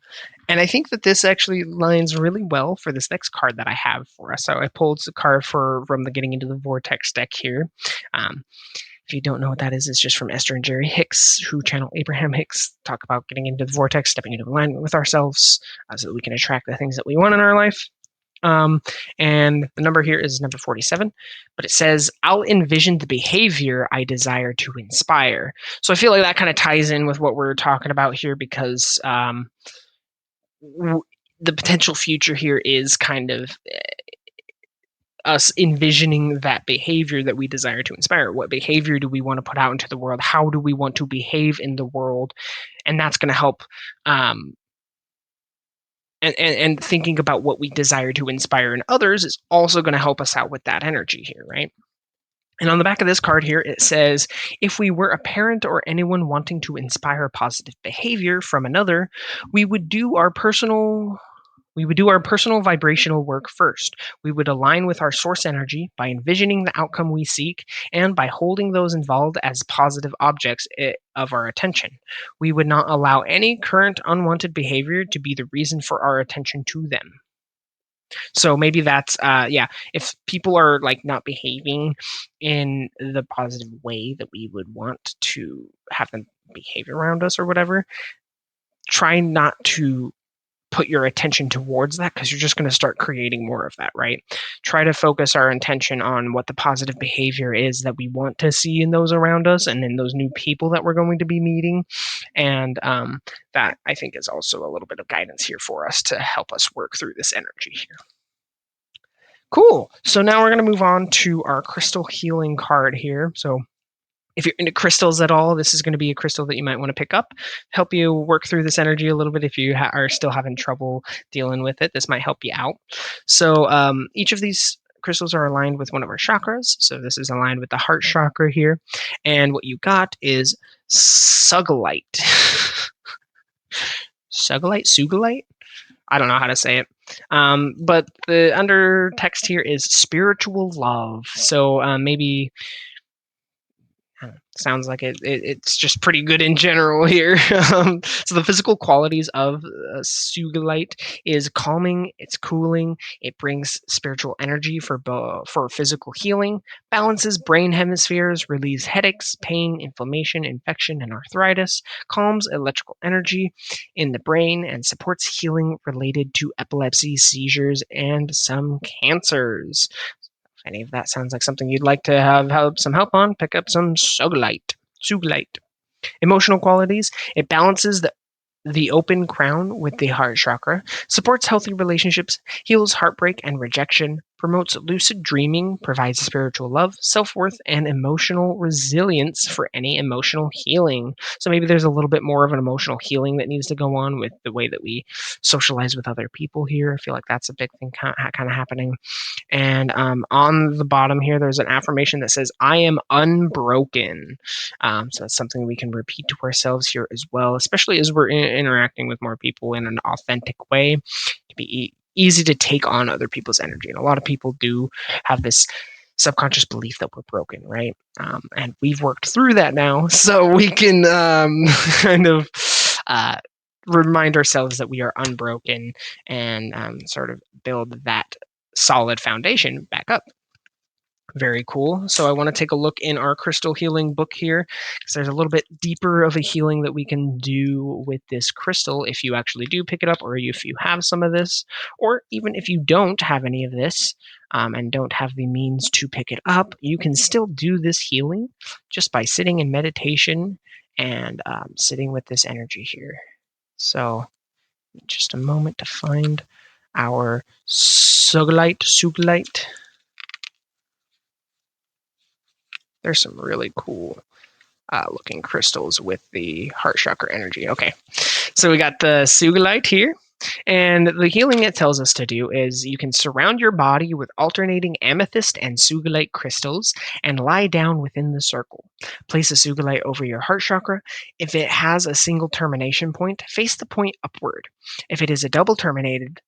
and I think that this actually lines really well for this next card that I have for us. So I pulled the card from the Getting Into the Vortex deck here. If you don't know what that is, it's just from Esther and Jerry Hicks, who channel Abraham Hicks, talk about getting into the vortex, stepping into alignment with ourselves, so that we can attract the things that we want in our life. And the number here is number 47, but it says, I'll envision the behavior I desire to inspire. So I feel like that kind of ties in with what we're talking about here because the potential future here is kind of us envisioning that behavior that we desire to inspire. What behavior do we want to put out into the world? How do we want to behave in the world? And that's going to help. And thinking about what we desire to inspire in others is also going to help us out with that energy here, right? And on the back of this card here, it says, if we were a parent or anyone wanting to inspire positive behavior from another, we would do our personal vibrational work first. We would align with our source energy by envisioning the outcome we seek and by holding those involved as positive objects of our attention. We would not allow any current unwanted behavior to be the reason for our attention to them. So maybe that's if people are like not behaving in the positive way that we would want to have them behave around us or whatever, try not to put your attention towards that because you're just going to start creating more of that, right? Try to focus our intention on what the positive behavior is that we want to see in those around us and in those new people that we're going to be meeting. And that I think is also a little bit of guidance here for us to help us work through this energy here. Cool. So now we're going to move on to our crystal healing card here. So if you're into crystals at all, this is going to be a crystal that you might want to pick up, help you work through this energy a little bit. If you are still having trouble dealing with it, this might help you out. So each of these crystals are aligned with one of our chakras. So this is aligned with the heart chakra here. And what you got is sugilite. Sugilite? I don't know how to say it. But the under text here is spiritual love. So maybe sounds like it's just pretty good in general here. So the physical qualities of sugilite is calming, it's cooling, it brings spiritual energy for physical healing, balances brain hemispheres, relieves headaches, pain, inflammation, infection, and arthritis, calms electrical energy in the brain, and supports healing related to epilepsy, seizures, and some cancers. Any of that sounds like something you'd like to have some help on, pick up some sugilite. Emotional qualities. It balances the open crown with the heart chakra, supports healthy relationships, heals heartbreak and rejection, promotes lucid dreaming, provides spiritual love, self-worth, and emotional resilience for any emotional healing. So maybe there's a little bit more of an emotional healing that needs to go on with the way that we socialize with other people here. I feel like that's a big thing kind of happening. And on the bottom here, there's an affirmation that says, I am unbroken. So that's something we can repeat to ourselves here as well, especially as we're interacting with more people in an authentic way. It can be easy to take on other people's energy. And a lot of people do have this subconscious belief that we're broken, right? And we've worked through that now, so we can kind of remind ourselves that we are unbroken and sort of build that solid foundation back up. Very cool. So I want to take a look in our crystal healing book here because there's a little bit deeper of a healing that we can do with this crystal if you actually do pick it up, or if you have some of this, or even if you don't have any of this and don't have the means to pick it up, you can still do this healing just by sitting in meditation and sitting with this energy here. So just a moment to find our sugilite. There's some really cool looking crystals with the heart chakra energy. Okay, so we got the sugilite here. And the healing it tells us to do is you can surround your body with alternating amethyst and sugilite crystals and lie down within the circle. Place a sugilite over your heart chakra. If it has a single termination point, face the point upward. If it is double terminated,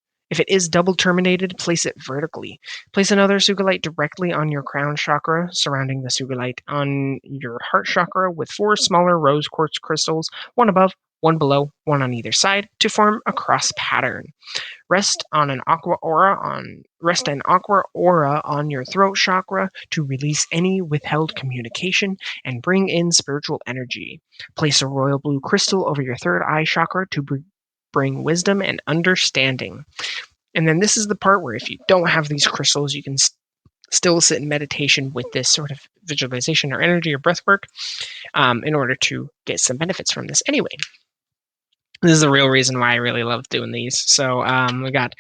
place it vertically. Place another sugilite directly on your crown chakra, surrounding the sugilite on your heart chakra with 4 smaller rose quartz crystals, one above, one below, one on either side, to form a cross pattern. Rest an aqua aura on your throat chakra to release any withheld communication and bring in spiritual energy. Place a royal blue crystal over your third eye chakra to bring wisdom and understanding. And then this is the part where if you don't have these crystals, you can still sit in meditation with this sort of visualization or energy or breath work in order to get some benefits from this anyway. This is the real reason why I really love doing these. So we got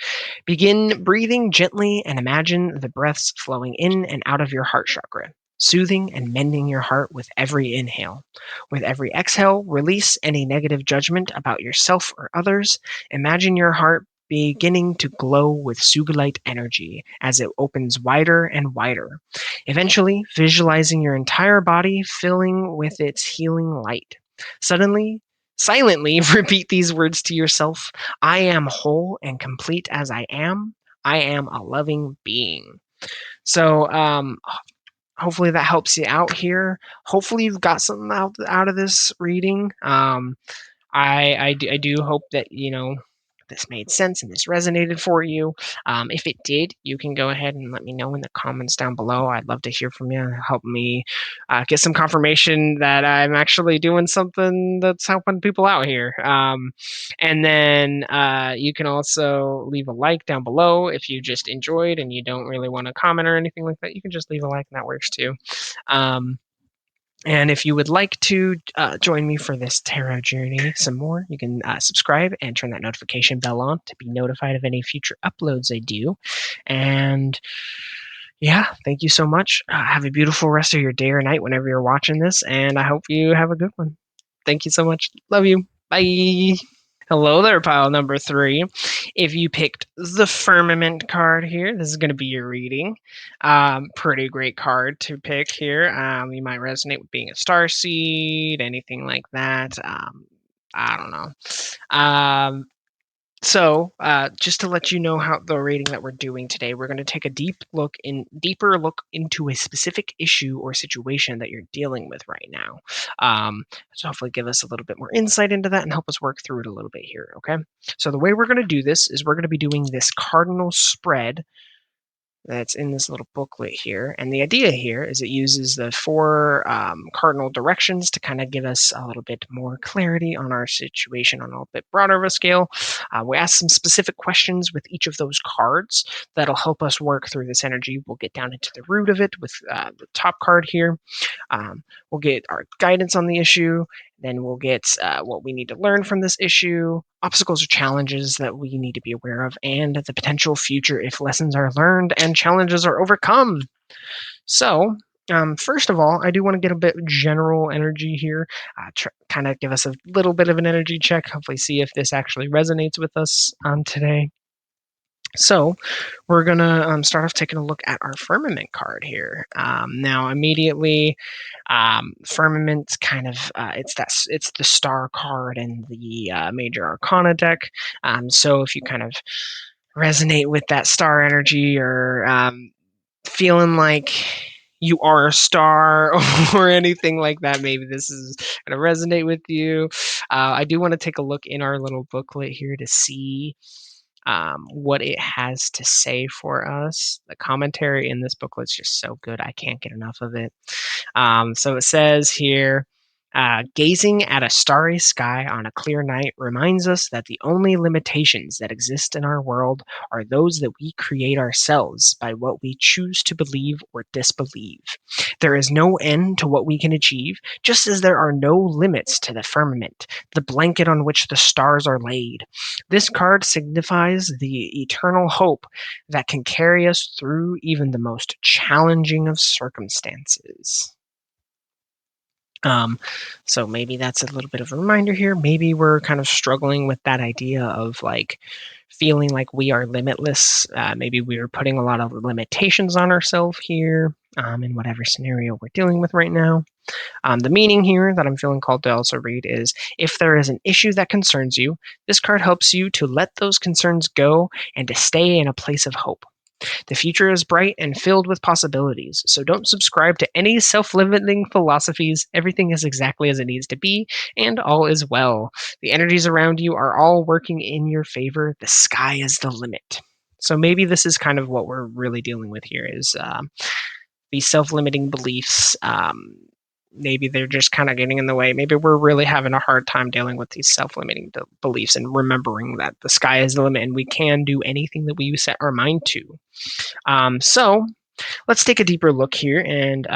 begin breathing gently and imagine the breaths flowing in and out of your heart chakra, soothing and mending your heart with every inhale. With every exhale, release any negative judgment about yourself or others. Imagine your heart beginning to glow with Sugilite energy as it opens wider and wider, eventually visualizing your entire body filling with its healing light. Suddenly, silently repeat these words to yourself: I am whole and complete as I am. I am a loving being. So, hopefully that helps you out here. Hopefully you've got something out of this reading. I do hope that, this made sense and this resonated for you. If it did, you can go ahead and let me know in the comments down below. I'd love to hear from you. Help me get some confirmation that I'm actually doing something that's helping people out here. And then you can also leave a like down below if you just enjoyed and you don't really want to comment or anything like that. You can just leave a like and that works too. And if you would like to join me for this tarot journey some more, you can subscribe and turn that notification bell on to be notified of any future uploads I do. And yeah, thank you so much. Have a beautiful rest of your day or night whenever you're watching this, and I hope you have a good one. Thank you so much. Love you. Bye. Hello there, pile number 3. If you picked the Firmament card here, this is going to be your reading. Pretty great card to pick here. You might resonate with being a star seed, anything like that. I don't know. So, just to let you know how the reading that we're doing today, we're going to take a deeper look into a specific issue or situation that you're dealing with right now. So hopefully give us a little bit more insight into that and help us work through it a little bit here. Okay. So the way we're going to do this is we're going to be doing this cardinal spread that's in this little booklet here. And the idea here is it uses the 4 cardinal directions to kind of give us a little bit more clarity on our situation on a little bit broader of a scale. We ask some specific questions with each of those cards that'll help us work through this energy. We'll get down into the root of it with the top card here. We'll get our guidance on the issue. Then we'll get what we need to learn from this issue, obstacles or challenges that we need to be aware of, and the potential future if lessons are learned and challenges are overcome. So, first of all, I do want to get a bit general energy here, kind of give us a little bit of an energy check, hopefully see if this actually resonates with us today. So we're going to start off taking a look at our Firmament card here. Now, immediately, Firmament's kind of it's the star card in the Major Arcana deck. So if you kind of resonate with that star energy or feeling like you are a star or anything like that, maybe this is going to resonate with you. I do want to take a look in our little booklet here to see what it has to say for us. The commentary in this booklet is just so good. I can't get enough of it. So it says here, gazing at a starry sky on a clear night reminds us that the only limitations that exist in our world are those that we create ourselves by what we choose to believe or disbelieve. There is no end to what we can achieve, just as there are no limits to the firmament, the blanket on which the stars are laid. This card signifies the eternal hope that can carry us through even the most challenging of circumstances. So maybe that's a little bit of a reminder here. Maybe we're kind of struggling with that idea of like feeling like we are limitless. Maybe we are putting a lot of limitations on ourselves here in whatever scenario we're dealing with right now. The meaning here that I'm feeling called to also read is if there is an issue that concerns you, this card helps you to let those concerns go and to stay in a place of hope. The future is bright and filled with possibilities, so don't subscribe to any self limiting philosophies. Everything is exactly as it needs to be, and all is well. The energies around you are all working in your favor. The sky is the limit. So maybe this is kind of what we're really dealing with here is these self limiting beliefs. maybe they're just kind of getting in the way. Maybe we're really having a hard time dealing with these self-limiting beliefs and remembering that the sky is the limit and we can do anything that we set our mind to. So let's take a deeper look here and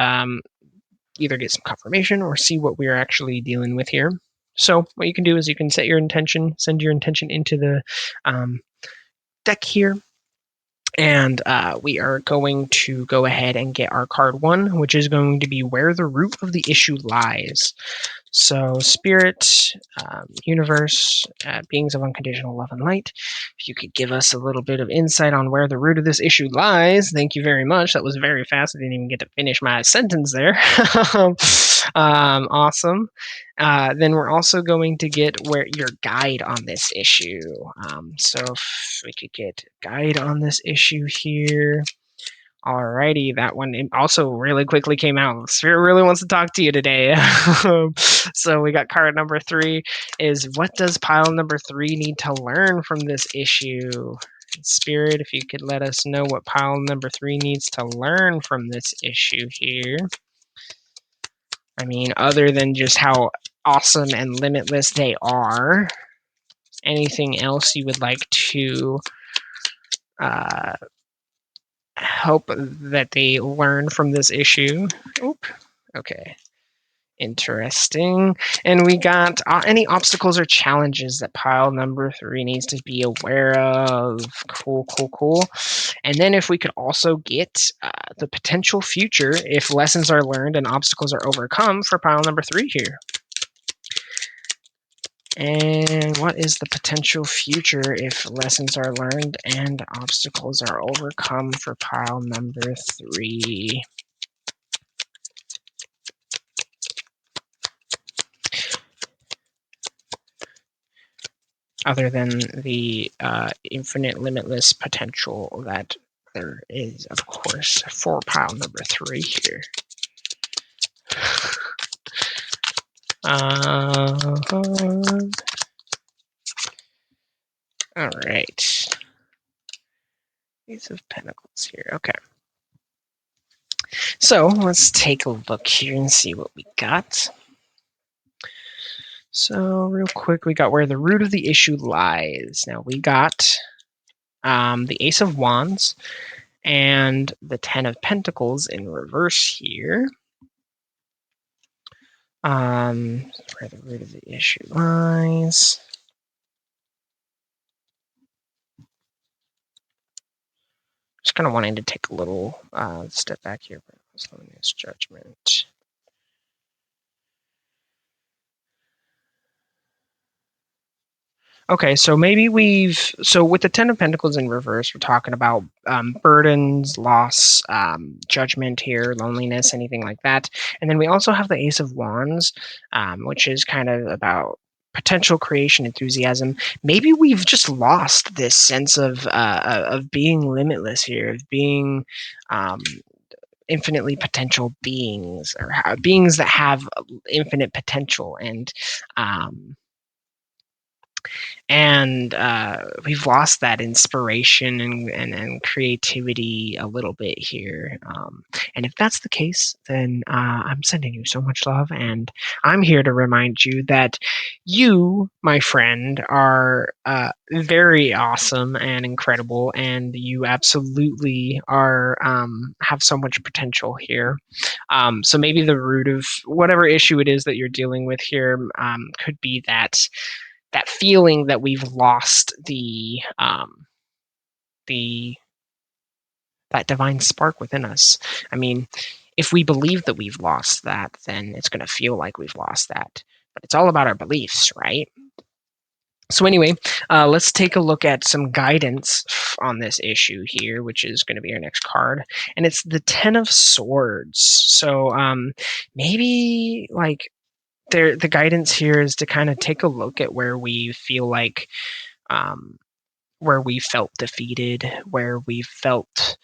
either get some confirmation or see what we're actually dealing with here. So what you can do is you can set your intention, send your intention into the deck here. And we are going to go ahead and get our card 1, which is going to be where the root of the issue lies. So, spirit, universe, beings of unconditional love and light. If you could give us a little bit of insight on where the root of this issue lies, thank you very much. That was very fast. I didn't even get to finish my sentence there. Awesome. Then we're also going to get where your guide on this issue. So if we could get guide on this issue here. Alrighty, that one also really quickly came out. Spirit really wants to talk to you today. So we got card number 3 is what does pile number 3 need to learn from this issue? Spirit, if you could let us know what pile number 3 needs to learn from this issue here. I mean, other than just how awesome and limitless they are, anything else you would like to hope that they learn from this issue? Oop. Okay. Interesting. And we got any obstacles or challenges that pile number 3 needs to be aware of. Cool, cool, cool. And then if we could also get the potential future if lessons are learned and obstacles are overcome for pile number 3 here. And what is the potential future if lessons are learned and obstacles are overcome for pile number 3? Other than the infinite, limitless potential that there is, of course, for pile number 3 here. All right. Ace of Pentacles here. Okay. So let's take a look here and see what we got. So real quick, we got where the root of the issue lies. Now we got the Ace of Wands and the Ten of Pentacles in reverse here. Where the root of the issue lies. Just kind of wanting to take a little step back here. Slowness, judgment. Okay, so maybe so with the Ten of Pentacles in reverse, we're talking about burdens, loss, judgment here, loneliness, anything like that. And then we also have the Ace of Wands, which is kind of about potential creation, enthusiasm. Maybe we've just lost this sense of being limitless here, of being infinitely potential beings, or beings that have infinite potential, and we've lost that inspiration and creativity a little bit here. And if that's the case, then I'm sending you so much love, and I'm here to remind you that you, my friend, are very awesome and incredible, and you absolutely are have so much potential here. So maybe the root of whatever issue it is that you're dealing with here could be that feeling that we've lost that divine spark within us. I mean, if we believe that we've lost that, then it's going to feel like we've lost that. But it's all about our beliefs, right? So anyway, let's take a look at some guidance on this issue here, which is going to be our next card, and it's the Ten of Swords. So maybe like the guidance here is to kind of take a look at where we feel like where we felt defeated, where we felt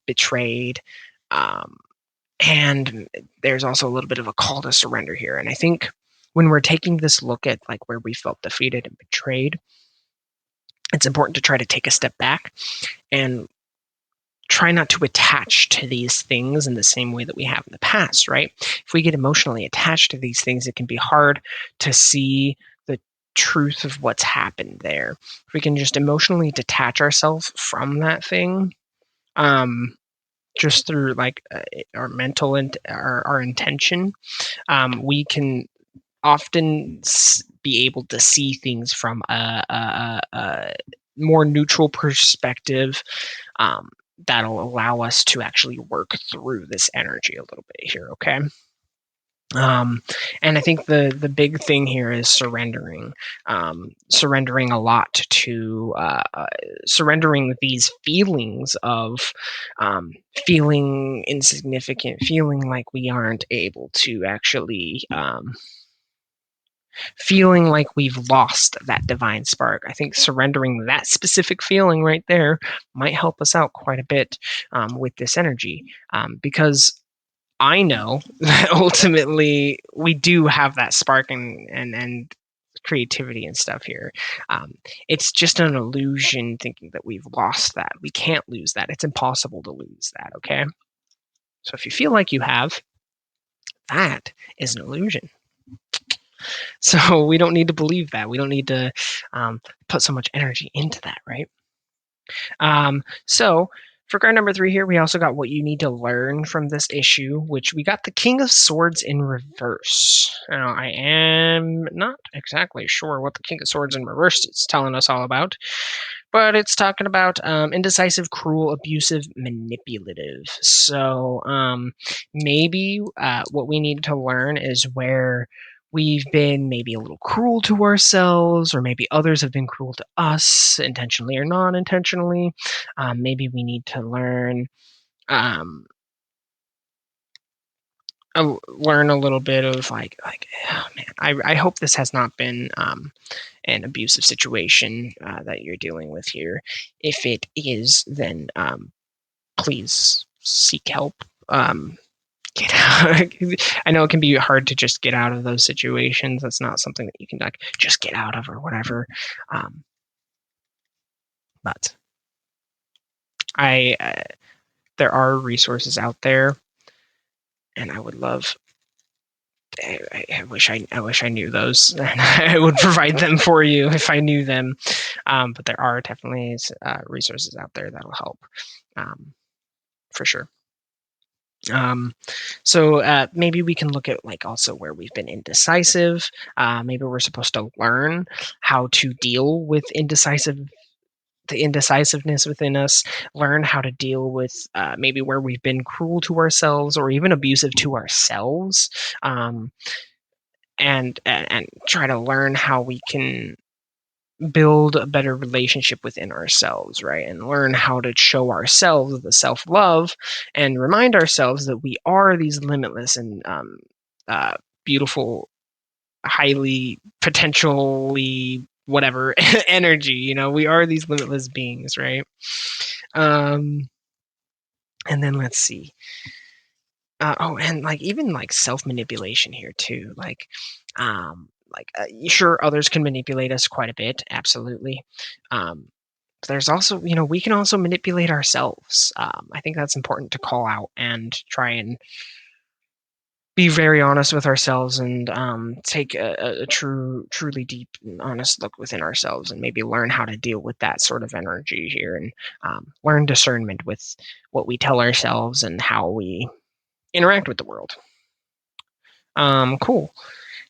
betrayed. And there's also a little bit of a call to surrender here. And I think when we're taking this look at like where we felt defeated and betrayed, it's important to try to take a step back and try not to attach to these things in the same way that we have in the past, right? If we get emotionally attached to these things, it can be hard to see the truth of what's happened there. If we can just emotionally detach ourselves from that thing, just through like our mental and our intention, we can often be able to see things from a more neutral perspective, that'll allow us to actually work through this energy a little bit here, okay? And I think the big thing here is surrendering, surrendering a lot to surrendering these feelings of feeling insignificant, feeling like we aren't able to actually feeling like we've lost that divine spark. I think surrendering that specific feeling right there might help us out quite a bit with this energy, because I know that ultimately we do have that spark and creativity and stuff here. Um, it's just an illusion thinking that we've lost that. We can't lose that. It's impossible to lose that, okay? So if you feel like you have, that is an illusion. So we don't need to believe that. We don't need to put so much energy into that, right? So for card number 3 here, we also got what you need to learn from this issue, which we got the King of Swords in reverse. Now, I am not exactly sure what the King of Swords in reverse is telling us all about, but it's talking about indecisive, cruel, abusive, manipulative. So maybe what we need to learn is where we've been maybe a little cruel to ourselves, or maybe others have been cruel to us, intentionally or non intentionally. Maybe we need to learn. Learn a little bit of like oh man, I hope this has not been an abusive situation that you're dealing with here. If it is, then please seek help. Get out. I know it can be hard to just get out of those situations. That's not something that you can like just get out of or whatever. But I there are resources out there, and I would love. I wish I knew those. I would provide them for you if I knew them. But there are definitely resources out there that'll help, for sure. Um, so maybe we can look at like also where we've been indecisive. Maybe we're supposed to learn how to deal with the indecisiveness within us. Learn how to deal with maybe where we've been cruel to ourselves or even abusive to ourselves. And try to learn how we can build a better relationship within ourselves, right? And learn how to show ourselves the self love and remind ourselves that we are these limitless and beautiful, highly potentially whatever energy. We are these limitless beings, right? And then let's see. And like even like self manipulation here too. Sure, others can manipulate us quite a bit, absolutely. There's also, we can also manipulate ourselves. I think that's important to call out and try and be very honest with ourselves and take a truly deep and honest look within ourselves and maybe learn how to deal with that sort of energy here and learn discernment with what we tell ourselves and how we interact with the world. Cool.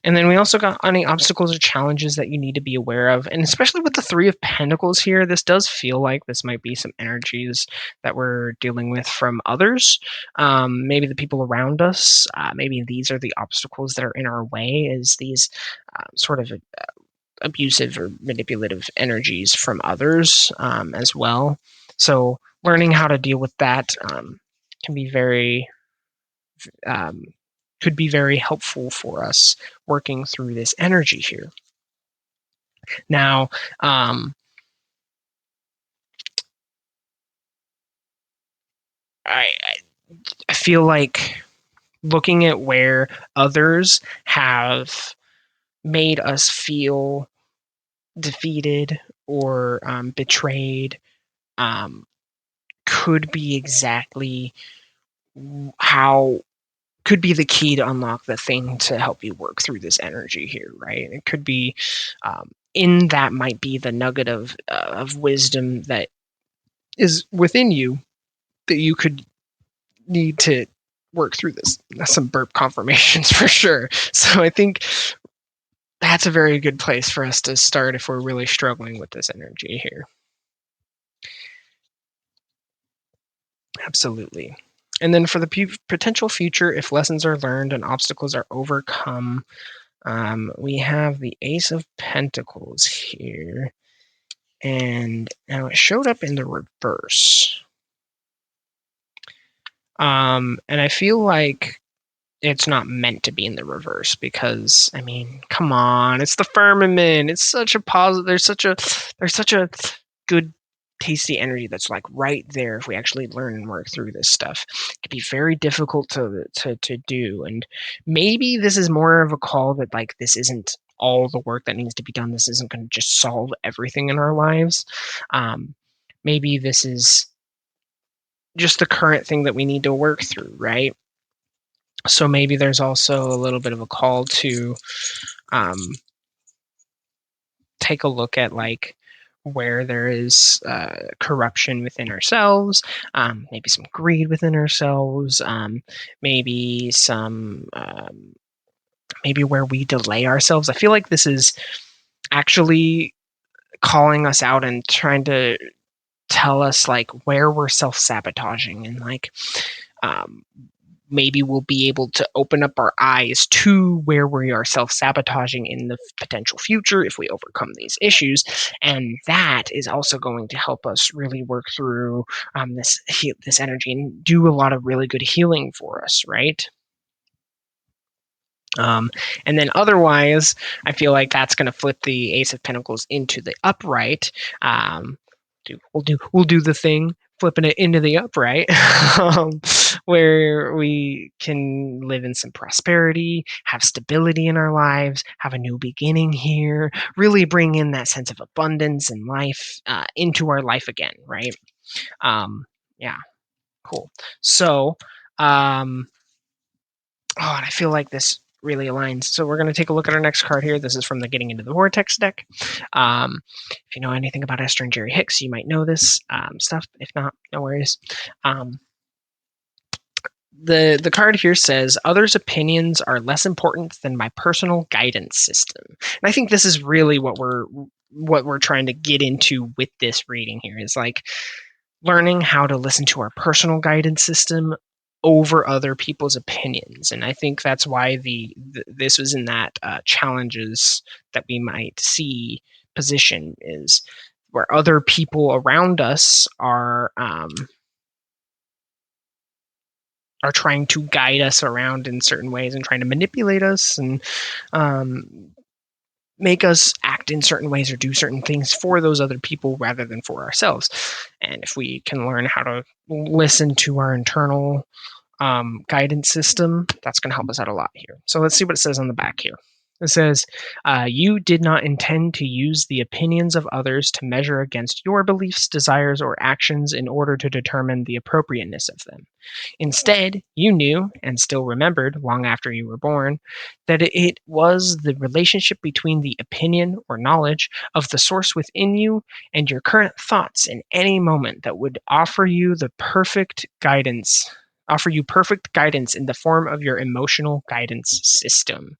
And then we also got any obstacles or challenges that you need to be aware of. And especially with the Three of Pentacles here, this does feel like this might be some energies that we're dealing with from others. Maybe the people around us. Maybe these are the obstacles that are in our way, is these sort of abusive or manipulative energies from others as well. So learning how to deal with that can be very um, could be very helpful for us working through this energy here. Now, I, I feel like looking at where others have made us feel defeated or betrayed, um, could be exactly how could be the key to unlock the thing to help you work through this energy here, right? It could be in that might be the nugget of wisdom that is within you that you could need to work through this. That's some burp confirmations for sure. So I think that's a very good place for us to start if we're really struggling with this energy here. Absolutely. And then for the potential future, if lessons are learned and obstacles are overcome, we have the Ace of Pentacles here. And now it showed up in the reverse. And I feel like it's not meant to be in the reverse because I mean, come on, it's the firmament. It's such a positive. There's such a good tasty energy that's like right there if we actually learn and work through this stuff. It can be very difficult to do, and maybe this is more of a call that like this isn't all the work that needs to be done. This isn't going to just solve everything in our lives. Maybe this is just the current thing that we need to work through, right? So maybe there's also a little bit of a call to um, take a look at like where there is corruption within ourselves, maybe some greed within ourselves, maybe some maybe where we delay ourselves. I feel like this is actually calling us out and trying to tell us like where we're self-sabotaging and like um, maybe we'll be able to open up our eyes to where we are self-sabotaging in the potential future if we overcome these issues, and that is also going to help us really work through this energy and do a lot of really good healing for us, right? And then otherwise, I feel like that's going to flip the Ace of Pentacles into the upright. Um, we'll do the thing, flipping it into the upright, where we can live in some prosperity, have stability in our lives, have a new beginning here, really bring in that sense of abundance and life into our life again, right? Yeah, cool. So, and I feel like this really aligns. So we're going to take a look at our next card here. This is from the Getting Into the Vortex deck. If you know anything about Esther and Jerry Hicks, you might know this stuff. If not, no worries. The card here says others' opinions are less important than my personal guidance system. And I think this is really what we're trying to get into with this reading here is like learning how to listen to our personal guidance system over other people's opinions. And I think that's why this was in that challenges that we might see position is where other people around us are trying to guide us around in certain ways and trying to manipulate us and make us act in certain ways or do certain things for those other people rather than for ourselves. And if we can learn how to listen to our internal guidance system, that's going to help us out a lot here. So let's see what it says on the back here. It says, you did not intend to use the opinions of others to measure against your beliefs, desires, or actions in order to determine the appropriateness of them. Instead, you knew, and still remembered long after you were born, that it was the relationship between the opinion or knowledge of the source within you and your current thoughts in any moment that would offer you perfect guidance in the form of your emotional guidance system.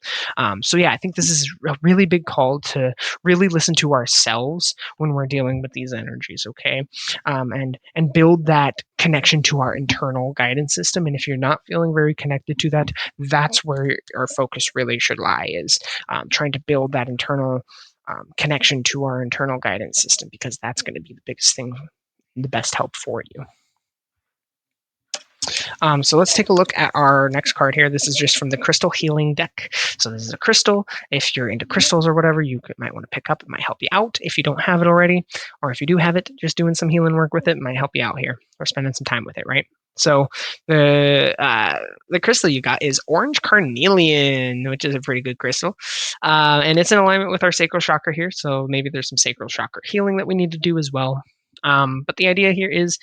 So yeah, I think this is a really big call to really listen to ourselves when we're dealing with these energies, okay? And build that connection to our internal guidance system. And if you're not feeling very connected to that, that's where our focus really should lie, is trying to build that internal connection to our internal guidance system, because that's going to be the biggest thing, the best help for you. So let's take a look at our next card here. This is just from the Crystal Healing deck. So this is a crystal. If you're into crystals or whatever, you might want to pick up. It might help you out if you don't have it already. Or if you do have it, just doing some healing work with it might help you out here, or spending some time with it, right? So the crystal you got is Orange Carnelian, which is a pretty good crystal. And it's in alignment with our sacral chakra here. So maybe there's some sacral chakra healing that we need to do as well. But the idea here is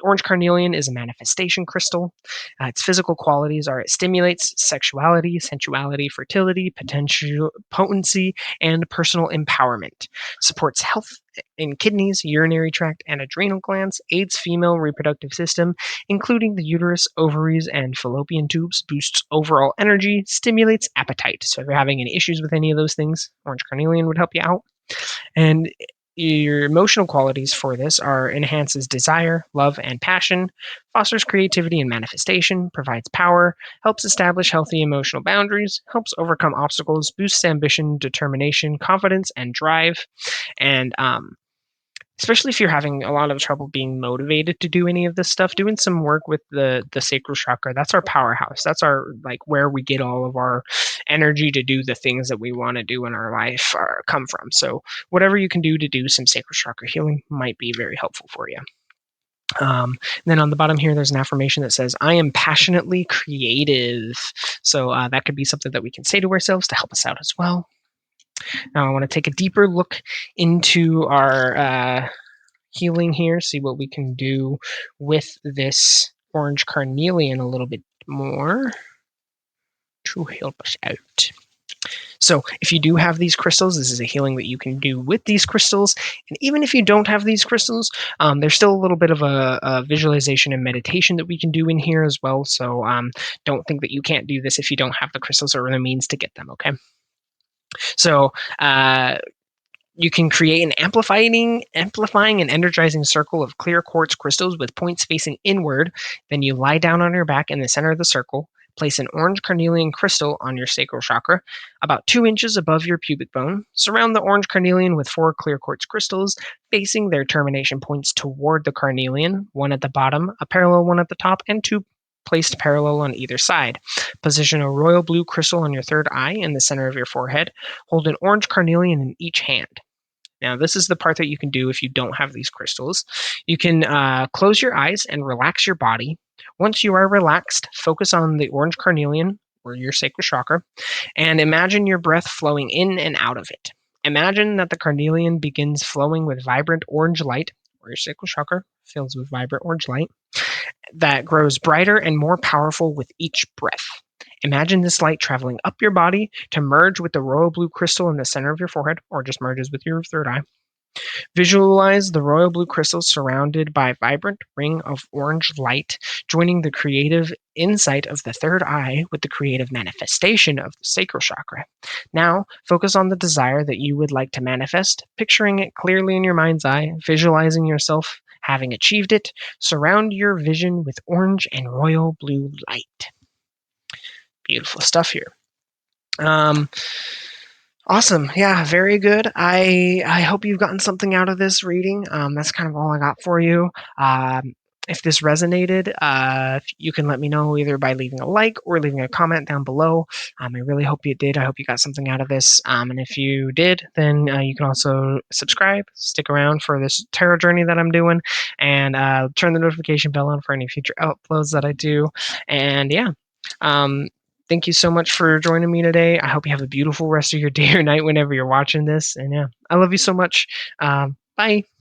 orange carnelian is a manifestation crystal. Its physical qualities are it stimulates sexuality, sensuality, fertility, potential, potency, and personal empowerment. Supports health in kidneys, urinary tract, and adrenal glands. Aids female reproductive system, including the uterus, ovaries, and fallopian tubes. Boosts overall energy. Stimulates appetite. So if you're having any issues with any of those things, orange carnelian would help you out. And your emotional qualities for this are enhances desire, love, and passion, fosters creativity and manifestation, provides power, helps establish healthy emotional boundaries, helps overcome obstacles, boosts ambition, determination, confidence, and drive. And especially if you're having a lot of trouble being motivated to do any of this stuff, doing some work with the sacral chakra, that's our powerhouse. That's our like where we get all of our energy to do the things that we want to do in our life come from. So whatever you can do to do some sacral chakra healing might be very helpful for you. Then on the bottom here, there's an affirmation that says, I am passionately creative. So that could be something that we can say to ourselves to help us out as well. Now I want to take a deeper look into our healing here, see what we can do with this orange carnelian a little bit more to help us out. So if you do have these crystals, this is a healing that you can do with these crystals. And even if you don't have these crystals, there's still a little bit of a visualization and meditation that we can do in here as well. So don't think that you can't do this if you don't have the crystals or the means to get them, okay? So you can create an amplifying and energizing circle of clear quartz crystals with points facing inward. Then you lie down on your back in the center of the circle. Place an orange carnelian crystal on your sacral chakra, about 2 inches above your pubic bone. Surround the orange carnelian with 4 clear quartz crystals, facing their termination points toward the carnelian, one at the bottom, a parallel one at the top, and 2 placed parallel on either side. Position a royal blue crystal on your third eye in the center of your forehead. Hold an orange carnelian in each hand. Now, this is the part that you can do if you don't have these crystals. You can close your eyes and relax your body. Once you are relaxed, focus on the orange carnelian or your sacral chakra and imagine your breath flowing in and out of it. Imagine that the carnelian begins flowing with vibrant orange light, or your sacral chakra fills with vibrant orange light, that grows brighter and more powerful with each breath. Imagine this light traveling up your body to merge with the royal blue crystal in the center of your forehead, or just merges with your third eye. Visualize the royal blue crystal surrounded by a vibrant ring of orange light, joining the creative insight of the third eye with the creative manifestation of the sacral chakra. Now, focus on the desire that you would like to manifest, picturing it clearly in your mind's eye, visualizing yourself having achieved it. Surround your vision with orange and royal blue light. Beautiful stuff here. Awesome. Yeah, very good. I hope you've gotten something out of this reading. That's kind of all I got for you. If this resonated, you can let me know either by leaving a like or leaving a comment down below. I really hope you did. I hope you got something out of this. And if you did, then you can also subscribe, stick around for this tarot journey that I'm doing, and turn the notification bell on for any future uploads that I do. And yeah. Thank you so much for joining me today. I hope you have a beautiful rest of your day or night whenever you're watching this. And yeah, I love you so much. Bye.